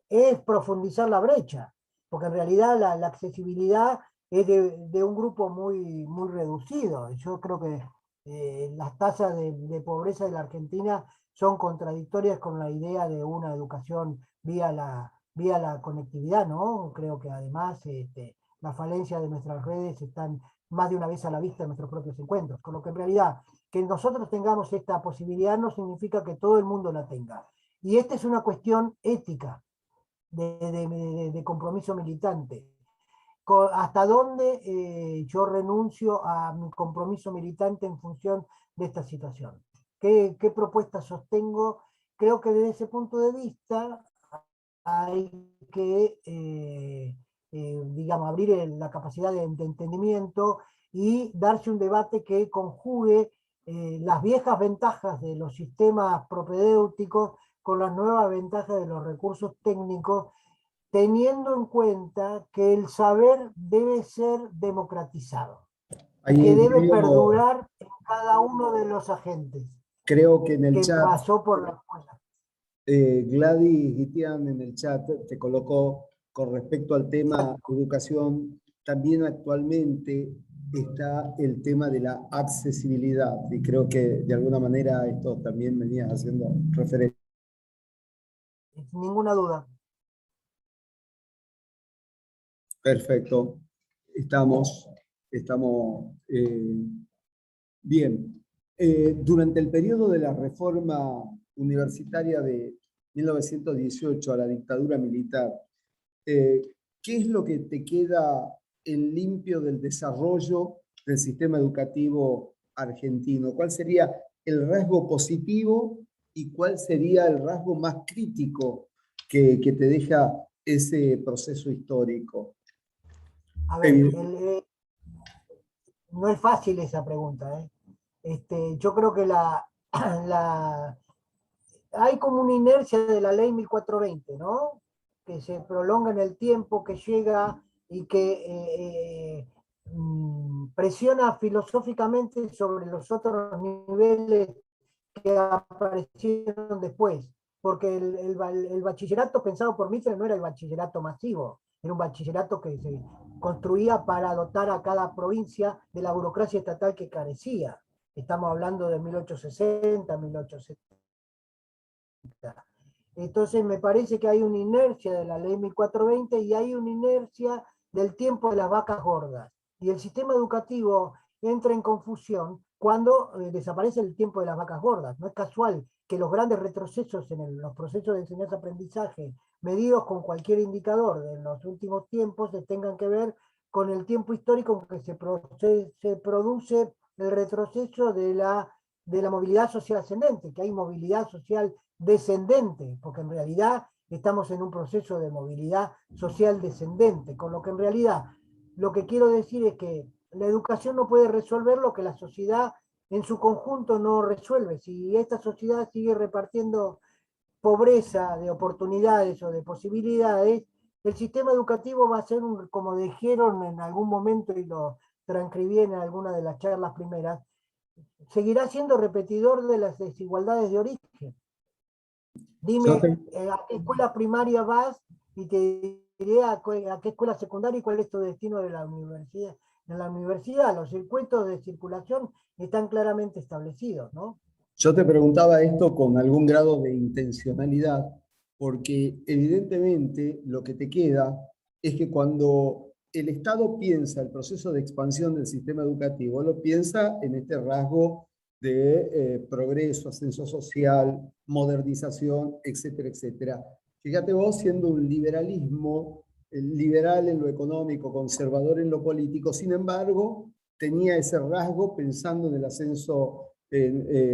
Speaker 1: es profundizar la brecha, porque en realidad la accesibilidad es de un grupo muy, muy reducido. Yo creo que las tasas de pobreza de la Argentina son contradictorias con la idea de una educación vía la conectividad, ¿no? Creo que además la falencia de nuestras redes están más de una vez a la vista en nuestros propios encuentros, con lo que en realidad que nosotros tengamos esta posibilidad no significa que todo el mundo la tenga. Y esta es una cuestión ética, de compromiso militante. ¿Hasta dónde yo renuncio a mi compromiso militante en función de esta situación? ¿Qué propuestas sostengo? Creo que desde ese punto de vista hay que, digamos, abrir la capacidad de entendimiento y darse un debate que conjugue las viejas ventajas de los sistemas propedéuticos con las nuevas ventajas de los recursos técnicos, teniendo en cuenta que el saber debe ser democratizado, que debe perdurar en cada uno de los agentes.
Speaker 2: Creo que en el
Speaker 1: que
Speaker 2: chat
Speaker 1: pasó por la escuela.
Speaker 2: Gladys Gitian en el chat te colocó con respecto al tema educación, también actualmente está el tema de la accesibilidad y creo que de alguna manera esto también venías haciendo referencia.
Speaker 1: Sin ninguna duda.
Speaker 2: Perfecto, estamos bien. Durante el periodo de la reforma universitaria de 1918 a la dictadura militar, ¿qué es lo que te queda en limpio del desarrollo del sistema educativo argentino? ¿Cuál sería el rasgo positivo y cuál sería el rasgo más crítico que te deja ese proceso histórico?
Speaker 1: A ver, no es fácil esa pregunta, ¿eh? Yo creo que hay como una inercia de la ley 1420, ¿no? Que se prolonga en el tiempo, que llega y que presiona filosóficamente sobre los otros niveles que aparecieron después. Porque el bachillerato pensado por Mitre no era el bachillerato masivo, era un bachillerato que se construía para dotar a cada provincia de la burocracia estatal que carecía. Estamos hablando de 1860, 1870. Entonces me parece que hay una inercia de la ley 1420 y hay una inercia del tiempo de las vacas gordas. Y el sistema educativo entra en confusión cuando desaparece el tiempo de las vacas gordas. No es casual que los grandes retrocesos en los procesos de enseñanza-aprendizaje medidos con cualquier indicador de los últimos tiempos tengan que ver con el tiempo histórico en que se produce el retroceso de la movilidad social ascendente, que hay movilidad social descendente, porque en realidad estamos en un proceso de movilidad social descendente, con lo que en realidad lo que quiero decir es que la educación no puede resolver lo que la sociedad en su conjunto no resuelve. Si esta sociedad sigue repartiendo pobreza de oportunidades o de posibilidades, el sistema educativo va a ser, como dijeron en algún momento y lo transcribí en alguna de las charlas primeras, seguirá siendo repetidor de las desigualdades de origen. Dime a qué escuela primaria vas y te diré a qué escuela secundaria y cuál es tu destino de la universidad. En la universidad los circuitos de circulación están claramente establecidos, ¿no?
Speaker 2: Yo te preguntaba esto con algún grado de intencionalidad, porque evidentemente lo que te queda es que cuando el Estado piensa el proceso de expansión del sistema educativo, lo piensa en este rasgo de progreso, ascenso social, modernización, etcétera, etcétera. Fíjate vos, siendo un liberalismo, liberal en lo económico, conservador en lo político, sin embargo, tenía ese rasgo pensando en el ascenso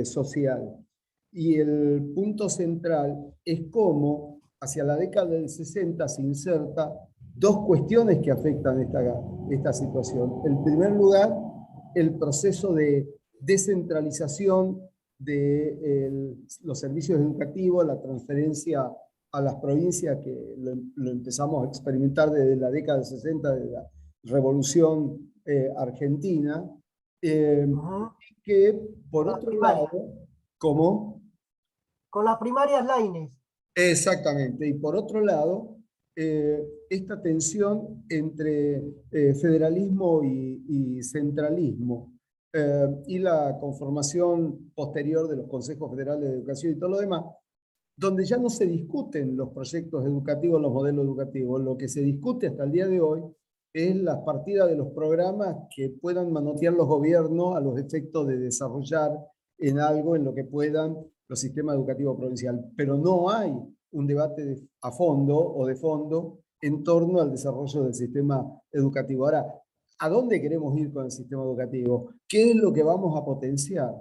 Speaker 2: social. Y el punto central es cómo hacia la década del 60 se inserta dos cuestiones que afectan esta situación. En primer lugar, el proceso de descentralización de los servicios educativos, la transferencia a las provincias, que lo empezamos a experimentar desde la década del 60, de la Revolución Argentina, que por otro lado, ¿cómo?
Speaker 1: Con las primarias Lainez.
Speaker 2: Exactamente, y por otro lado, esta tensión entre federalismo y centralismo, y la conformación posterior de los consejos federales de educación y todo lo demás, donde ya no se discuten los proyectos educativos, los modelos educativos. Lo que se discute hasta el día de hoy es las partidas de los programas que puedan manotear los gobiernos a los efectos de desarrollar en algo en lo que puedan los sistemas educativos provinciales. Pero no hay un debate a fondo o de fondo en torno al desarrollo del sistema educativo. Ahora, ¿a dónde queremos ir con el sistema educativo? ¿Qué es lo que vamos a potenciar?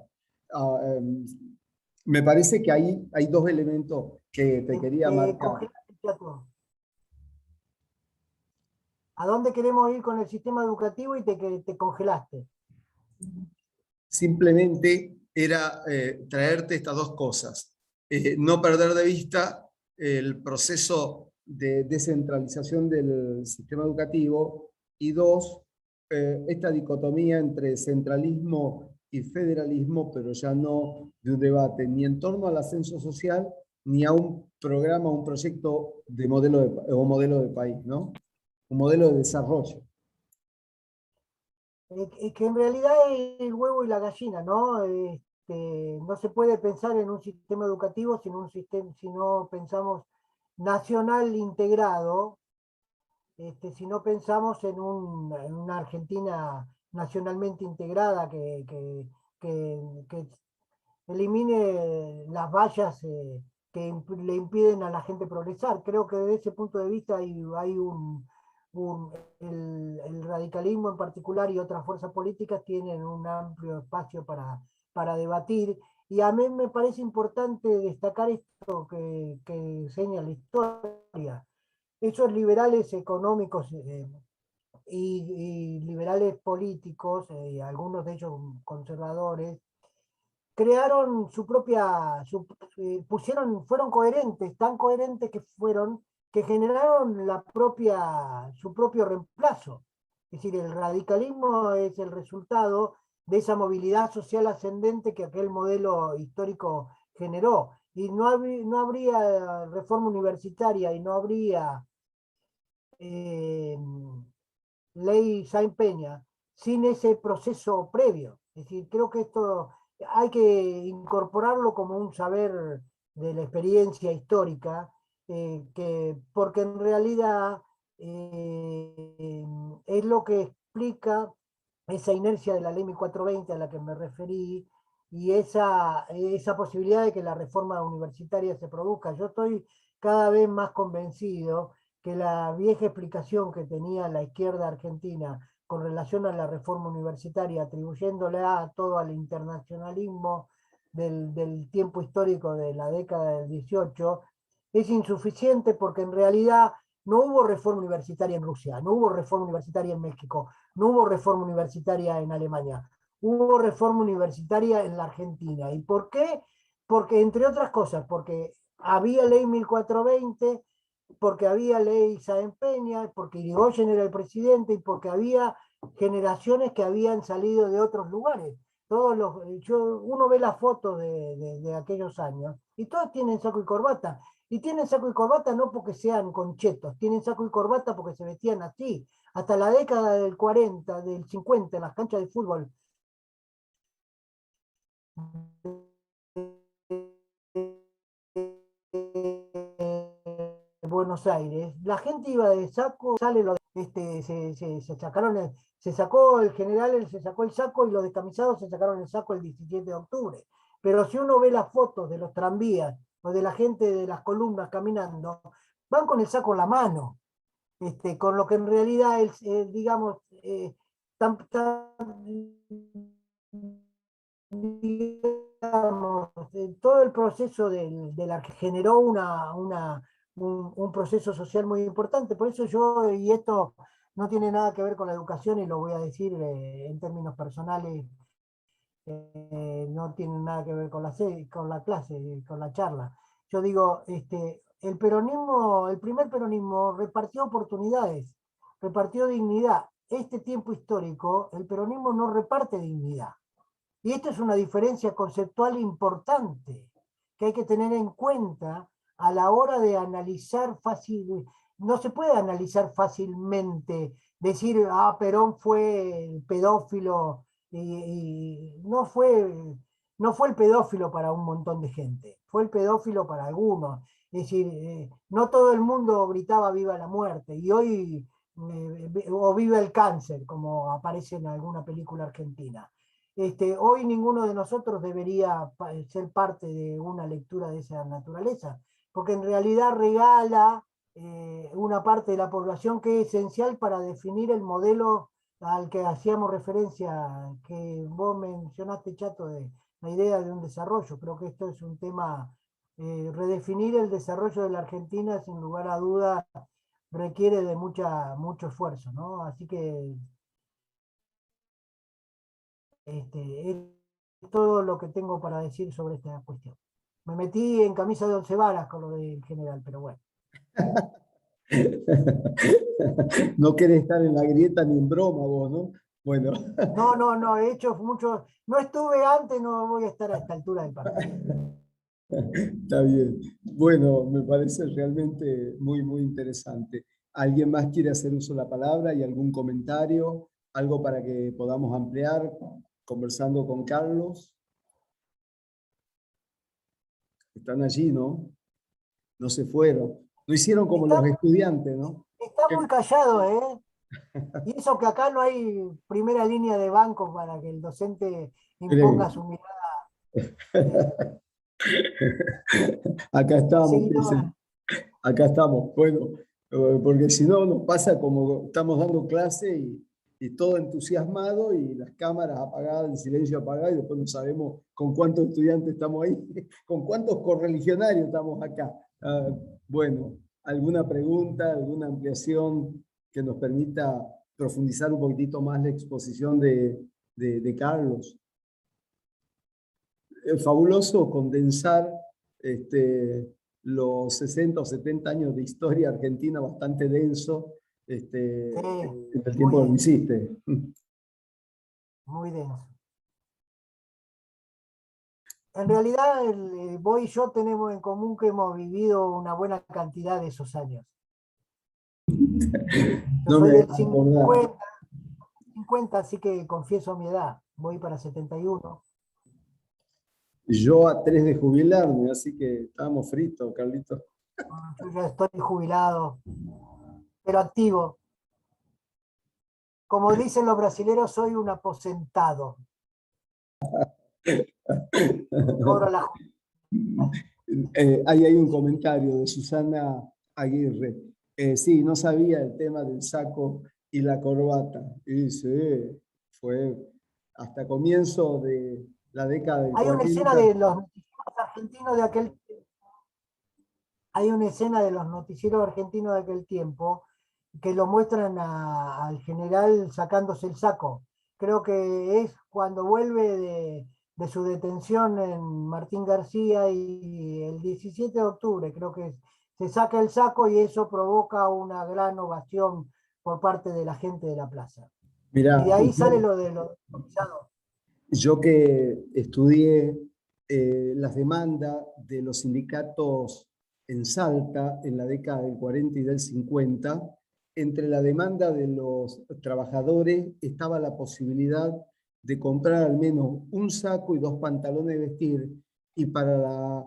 Speaker 2: Me parece que hay dos elementos que te quería marcar.
Speaker 1: ¿A dónde queremos ir con el sistema educativo y te congelaste?
Speaker 2: Simplemente era traerte estas dos cosas. No perder de vista el proceso de descentralización del sistema educativo y dos, esta dicotomía entre centralismo y federalismo, pero ya no de un debate ni en torno al ascenso social, ni a un programa, un proyecto de modelo de país, ¿no? Un modelo de desarrollo.
Speaker 1: Es que en realidad es el huevo y la gallina, ¿no? No se puede pensar en un sistema educativo si no pensamos nacional integrado, si no pensamos en una Argentina nacionalmente integrada que elimine las vallas que le impiden a la gente progresar. Creo que desde ese punto de vista hay el radicalismo en particular y otras fuerzas políticas tienen un amplio espacio para debatir. Y a mí me parece importante destacar esto que enseña la historia. Esos liberales económicos y liberales políticos, algunos de ellos conservadores, crearon su propia, fueron coherentes, tan coherentes que fueron, que generaron su propio reemplazo. Es decir, el radicalismo es el resultado de esa movilidad social ascendente que aquel modelo histórico generó. Y no habría reforma universitaria y no habría ley Sáenz Peña sin ese proceso previo. Es decir, creo que esto hay que incorporarlo como un saber de la experiencia histórica, porque en realidad es lo que explica esa inercia de la ley 1420 a la que me referí, y esa posibilidad de que la reforma universitaria se produzca. Yo estoy cada vez más convencido que la vieja explicación que tenía la izquierda argentina con relación a la reforma universitaria, atribuyéndole a todo al internacionalismo del tiempo histórico de la década del 18, es insuficiente, porque en realidad no hubo reforma universitaria en Rusia, no hubo reforma universitaria en México, no hubo reforma universitaria en Alemania, hubo reforma universitaria en la Argentina. ¿Y por qué? Porque, entre otras cosas, porque había ley 1420, porque había ley Sáenz Peña, porque Irigoyen era el presidente y porque había generaciones que habían salido de otros lugares. Uno ve las fotos de aquellos años y todos tienen saco y corbata. Y tienen saco y corbata no porque sean conchetos, tienen saco y corbata porque se vestían así. Hasta la década del 40, del 50, en las canchas de fútbol Buenos Aires, la gente iba de saco, se sacó el general, se sacó el saco, y los descamisados se sacaron el saco el 17 de octubre. Pero si uno ve las fotos de los tranvías o de la gente de las columnas caminando, van con el saco en la mano, con lo que en realidad es, digamos, digamos, todo el proceso de la que generó un proceso social muy importante. Por eso yo, y esto no tiene nada que ver con la educación, y lo voy a decir en términos personales, no tiene nada que ver con la clase, con la charla. Yo digo, el peronismo, el primer peronismo repartió oportunidades, repartió dignidad. Este tiempo histórico, el peronismo no reparte dignidad. Y esto es una diferencia conceptual importante que hay que tener en cuenta a la hora de analizar no se puede analizar fácilmente, decir, Perón fue el pedófilo, y no fue el pedófilo para un montón de gente, fue el pedófilo para algunos. Es decir, no todo el mundo gritaba viva la muerte, y hoy, o viva el cáncer, como aparece en alguna película argentina. Hoy ninguno de nosotros debería ser parte de una lectura de esa naturaleza, porque en realidad regala una parte de la población que es esencial para definir el modelo al que hacíamos referencia, que vos mencionaste, Chato, de la idea de un desarrollo. Creo que esto es un tema, redefinir el desarrollo de la Argentina, sin lugar a duda, requiere de mucho esfuerzo, ¿no? Así que es todo lo que tengo para decir sobre esta cuestión. Me metí en camisa de 11 varas con lo del general, pero bueno.
Speaker 2: No querés estar en la grieta ni en broma vos, ¿no? Bueno.
Speaker 1: No, he hecho mucho, no estuve antes, no voy a estar a esta altura del partido.
Speaker 2: Está bien. Bueno, me parece realmente muy, muy interesante. ¿Alguien más quiere hacer uso de la palabra y algún comentario? ¿Algo para que podamos ampliar conversando con Carlos? Están allí, ¿no? No se fueron. No hicieron como los estudiantes, ¿no?
Speaker 1: Está muy callado, ¿eh? Y eso que acá no hay primera línea de banco para que el docente imponga su mirada
Speaker 2: Acá estamos,
Speaker 1: seguidora.
Speaker 2: acá estamos. Bueno, porque si no nos pasa como estamos dando clase y todo entusiasmado y las cámaras apagadas, el silencio apagado, y después no sabemos con cuántos estudiantes estamos ahí, con cuántos correligionarios estamos acá. Bueno, ¿alguna pregunta, alguna ampliación que nos permita profundizar un poquitito más la exposición de Carlos. Es fabuloso condensar los 60 o 70 años de historia argentina, bastante denso, en el tiempo que lo hiciste.
Speaker 1: Muy denso. En realidad, vos y yo tenemos en común que hemos vivido una buena cantidad de esos años. Yo
Speaker 2: No
Speaker 1: soy
Speaker 2: me
Speaker 1: del
Speaker 2: acordaba.
Speaker 1: 50, así que confieso mi edad. Voy para 71.
Speaker 2: Yo a 3 de jubilarme, así que estábamos fritos, Carlitos.
Speaker 1: Yo ya estoy jubilado, pero activo. Como dicen los brasileros, soy un aposentado. Cobro la
Speaker 2: Ahí hay un comentario de Susana Aguirre. Sí, no sabía el tema del saco y la corbata. Y dice, fue hasta comienzo de la década del
Speaker 1: Hay una escena
Speaker 2: 40.
Speaker 1: de los noticieros argentinos de aquel Hay una escena de los noticieros argentinos de aquel tiempo que lo muestran al general sacándose el saco. Creo que es cuando vuelve de su detención en Martín García y el 17 de octubre, creo que se saca el saco y eso provoca una gran ovación por parte de la gente de la plaza. Y
Speaker 2: Mirá,
Speaker 1: de ahí sale lo de los desmobilizados.
Speaker 2: yo que estudié las demandas de los sindicatos en Salta en la década del 40 y del 50, entre la demanda de los trabajadores estaba la posibilidad de comprar al menos un saco y 2 pantalones de vestir, y para la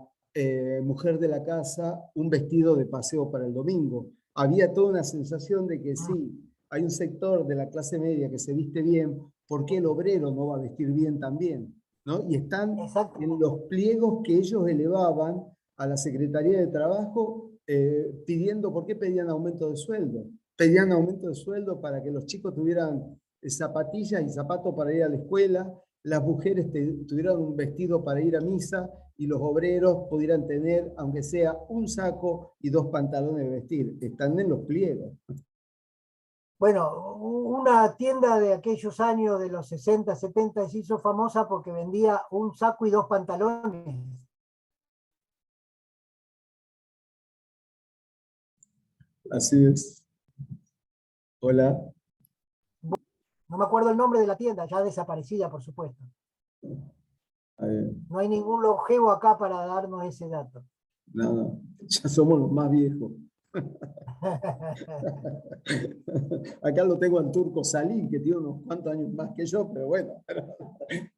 Speaker 2: mujer de la casa un vestido de paseo para el domingo. Había toda una sensación de que sí, hay un sector de la clase media que se viste bien, ¿por qué el obrero no va a vestir bien también? ¿No? Y están en los pliegos que ellos elevaban a la Secretaría de Trabajo pidiendo, ¿por qué pedían aumento de sueldo? Pedían aumento de sueldo para que los chicos tuvieran zapatillas y zapatos para ir a la escuela, las mujeres tuvieran un vestido para ir a misa y los obreros pudieran tener, aunque sea un saco y 2 pantalones de vestir. Están en los pliegos.
Speaker 1: Bueno, una tienda de aquellos años de los 60, 70 se hizo famosa porque vendía un saco y 2 pantalones.
Speaker 2: Así es. Hola.
Speaker 1: No me acuerdo el nombre de la tienda, ya desaparecida, por supuesto. No hay ningún longevo acá para darnos ese dato.
Speaker 2: No, ya somos los más viejos. Acá lo tengo al Turco Salí, que tiene unos cuantos años más que yo, pero bueno,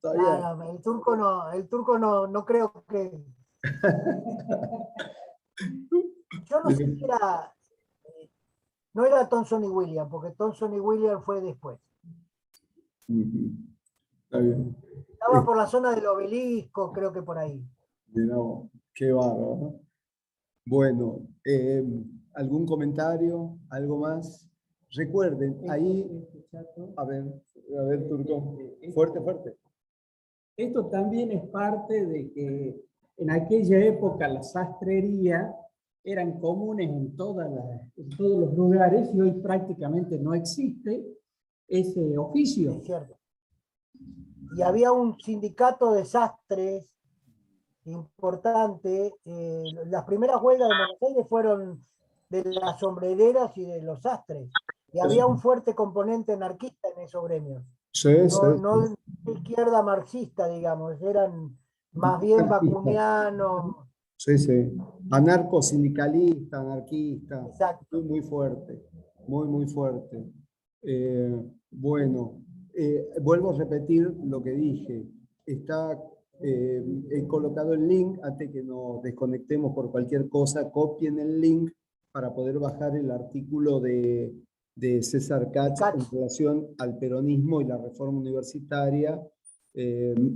Speaker 2: todavía.
Speaker 1: Claro, el turco no creo que. Yo no sé si era. No era Thompson y William, porque Thompson y William fue después.
Speaker 2: Está bien.
Speaker 1: Estaba por la zona del obelisco, creo que por ahí.
Speaker 2: Mirá vos, qué bárbaro, ¿no? Bueno, ¿algún comentario? ¿Algo más? Recuerden, ahí, a ver, Turco, fuerte, fuerte.
Speaker 4: Esto también es parte de que en aquella época la sastrería eran comunes en todos los lugares y hoy prácticamente no existe ese oficio.
Speaker 1: Es cierto. Y había un sindicato de sastres importante. Las primeras huelgas de Buenos Aires fueron de las sombrereras y de los sastres. Y había un fuerte componente anarquista en esos gremios.
Speaker 2: Sí,
Speaker 1: No de izquierda marxista, digamos, eran más bien bacunianos.
Speaker 2: Sí, sí. Anarcosindicalista, anarquista.
Speaker 1: Exacto.
Speaker 2: Muy, muy fuerte. Muy, muy fuerte. Bueno, vuelvo a repetir lo que dije. He colocado el link, antes que nos desconectemos por cualquier cosa, copien el link para poder bajar el artículo de César Katz en relación al peronismo y la reforma universitaria.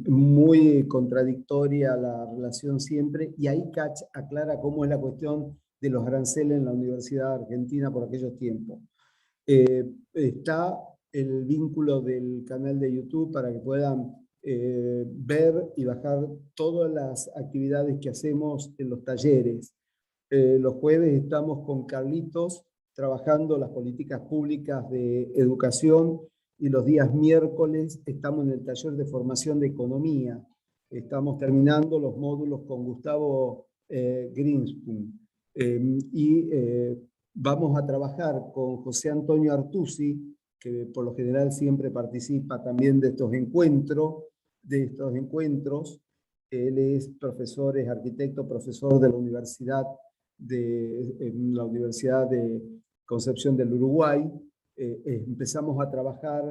Speaker 2: Muy contradictoria la relación siempre, y ahí Katz aclara cómo es la cuestión de los aranceles en la Universidad Argentina por aquellos tiempos. Está el vínculo del canal de YouTube para que puedan ver y bajar todas las actividades que hacemos en los talleres. Los jueves estamos con Carlitos trabajando las políticas públicas de educación, y los días miércoles estamos en el taller de formación de economía. Estamos terminando los módulos con Gustavo Greenspoon. Vamos a trabajar con José Antonio Artusi, que por lo general siempre participa también de estos encuentros. Él es profesor, es arquitecto, profesor de la Universidad de Concepción del Uruguay. Empezamos a trabajar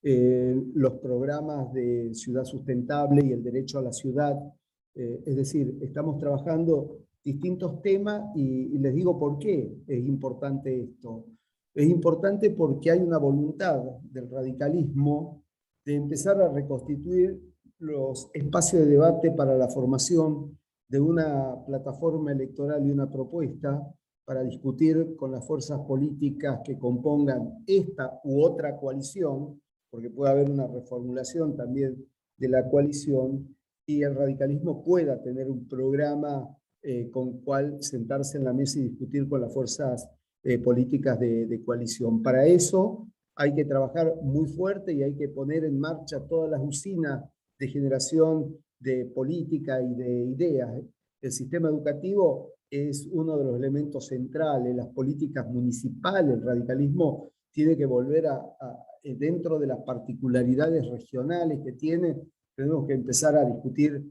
Speaker 2: los programas de ciudad sustentable y el derecho a la ciudad. Es decir, estamos trabajando distintos temas y les digo por qué es importante esto. Es importante porque hay una voluntad del radicalismo de empezar a reconstituir los espacios de debate para la formación de una plataforma electoral y una propuesta para discutir con las fuerzas políticas que compongan esta u otra coalición, porque puede haber una reformulación también de la coalición, y el radicalismo pueda tener un programa con cual sentarse en la mesa y discutir con las fuerzas políticas de coalición. Para eso hay que trabajar muy fuerte y hay que poner en marcha todas las usinas de generación de política y de ideas. El sistema educativo es uno de los elementos centrales, las políticas municipales. El radicalismo tiene que volver dentro de las particularidades regionales que tiene, tenemos que empezar a discutir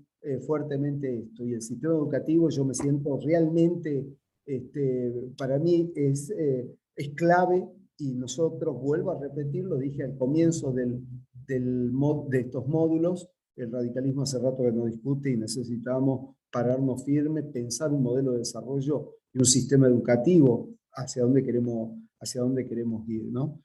Speaker 2: fuertemente esto. Y el sistema educativo, yo me siento realmente, para mí es clave, y nosotros, vuelvo a repetir, lo dije al comienzo de estos módulos, el radicalismo hace rato que no discute y necesitamos pararnos firmes, pensar un modelo de desarrollo y un sistema educativo hacia dónde queremos ir, ¿no?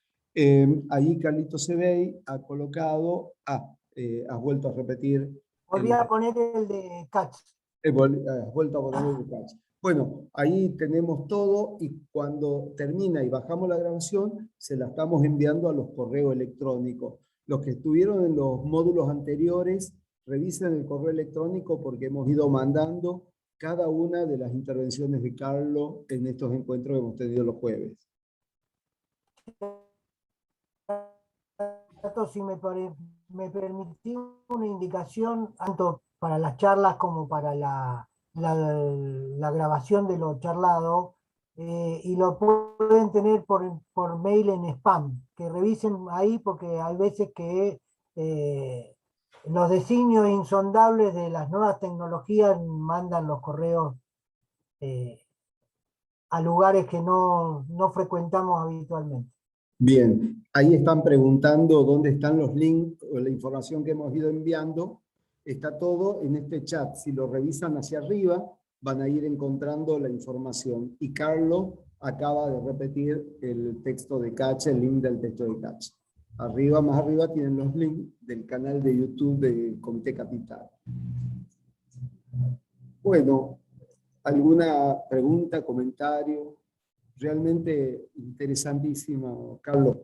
Speaker 2: Ahí Carlitos Sebey ha colocado, has vuelto a repetir.
Speaker 1: Volví a poner el de Catch.
Speaker 2: Has vuelto a poner el de Catch. Bueno, ahí tenemos todo y cuando termina y bajamos la grabación, se la estamos enviando a los correos electrónicos. Los que estuvieron en los módulos anteriores, revisen el correo electrónico porque hemos ido mandando cada una de las intervenciones de Carlos en estos encuentros que hemos tenido los jueves.
Speaker 1: Si me permití una indicación, tanto para las charlas como para la grabación de lo charlado, y lo pueden tener por mail en spam, que revisen ahí porque hay veces que los designios insondables de las nuevas tecnologías mandan los correos a lugares que no frecuentamos habitualmente.
Speaker 2: Bien, ahí están preguntando dónde están los links o la información que hemos ido enviando. Está todo en este chat. Si lo revisan hacia arriba, van a ir encontrando la información. Y Carlos acaba de repetir el texto de Catch, el link del texto de Catch. Arriba, más arriba, tienen los links del canal de YouTube de Comité Capital. Bueno, ¿alguna pregunta, comentario? Realmente interesantísimo, Carlos.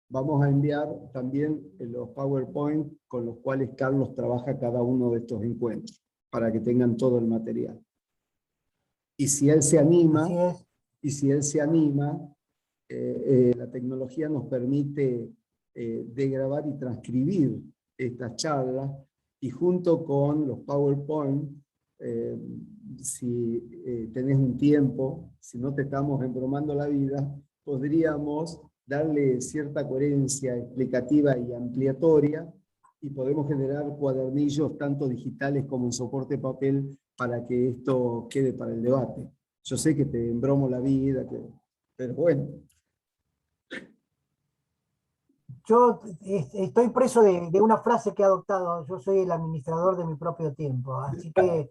Speaker 2: Vamos a enviar también los PowerPoint con los cuales Carlos trabaja cada uno de estos encuentros, para que tengan todo el material. Y si él se anima, la tecnología nos permite de grabar y transcribir estas charlas, y junto con los PowerPoint, si tenés un tiempo, si no te estamos embromando la vida, podríamos darle cierta coherencia explicativa y ampliatoria, y podemos generar cuadernillos tanto digitales como en soporte papel para que esto quede para el debate. Yo sé que te embromo la vida, pero bueno.
Speaker 1: Yo estoy preso de una frase que he adoptado. Yo soy el administrador de mi propio tiempo, así que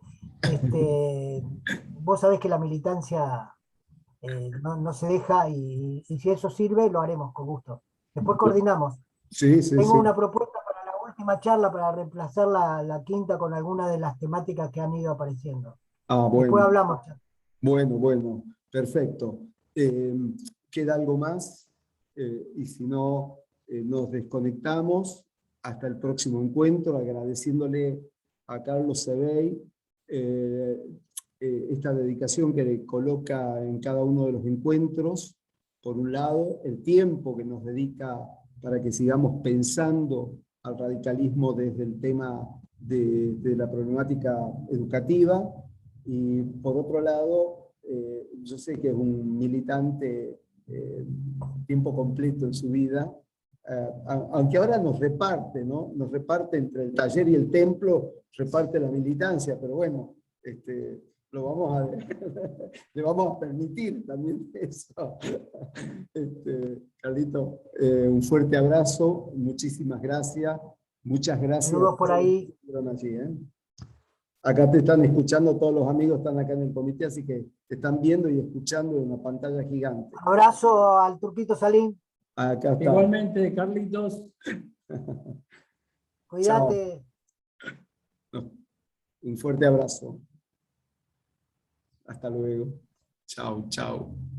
Speaker 1: vos sabés que la militancia no se deja, y si eso sirve, lo haremos con gusto. Después coordinamos.
Speaker 2: Sí.
Speaker 1: Tengo una propuesta para la última charla para reemplazar la quinta con alguna de las temáticas que han ido apareciendo.
Speaker 2: Bueno.
Speaker 1: Después hablamos.
Speaker 2: Bueno, perfecto. ¿Queda algo más? Y si no, nos desconectamos hasta el próximo encuentro, agradeciéndole a Carlos Sebey esta dedicación que le coloca en cada uno de los encuentros por un lado, el tiempo que nos dedica para que sigamos pensando al radicalismo desde el tema de la problemática educativa, y por otro lado, yo sé que es un militante tiempo completo en su vida, aunque ahora nos reparte, ¿no? Nos reparte entre el taller y el templo, reparte la militancia, pero bueno, lo vamos a, le vamos a permitir también eso. Carlito, un fuerte abrazo, muchísimas gracias, muchas gracias.
Speaker 1: Saludos por ahí.
Speaker 2: Allí, ¿eh? Acá te están escuchando, todos los amigos están acá en el comité, así que te están viendo y escuchando en una pantalla gigante.
Speaker 1: Abrazo al Turquito Salín.
Speaker 2: Acá está.
Speaker 4: Igualmente, Carlitos.
Speaker 1: Cuídate.
Speaker 2: Chao. Un fuerte abrazo. Hasta luego. Chao, chao.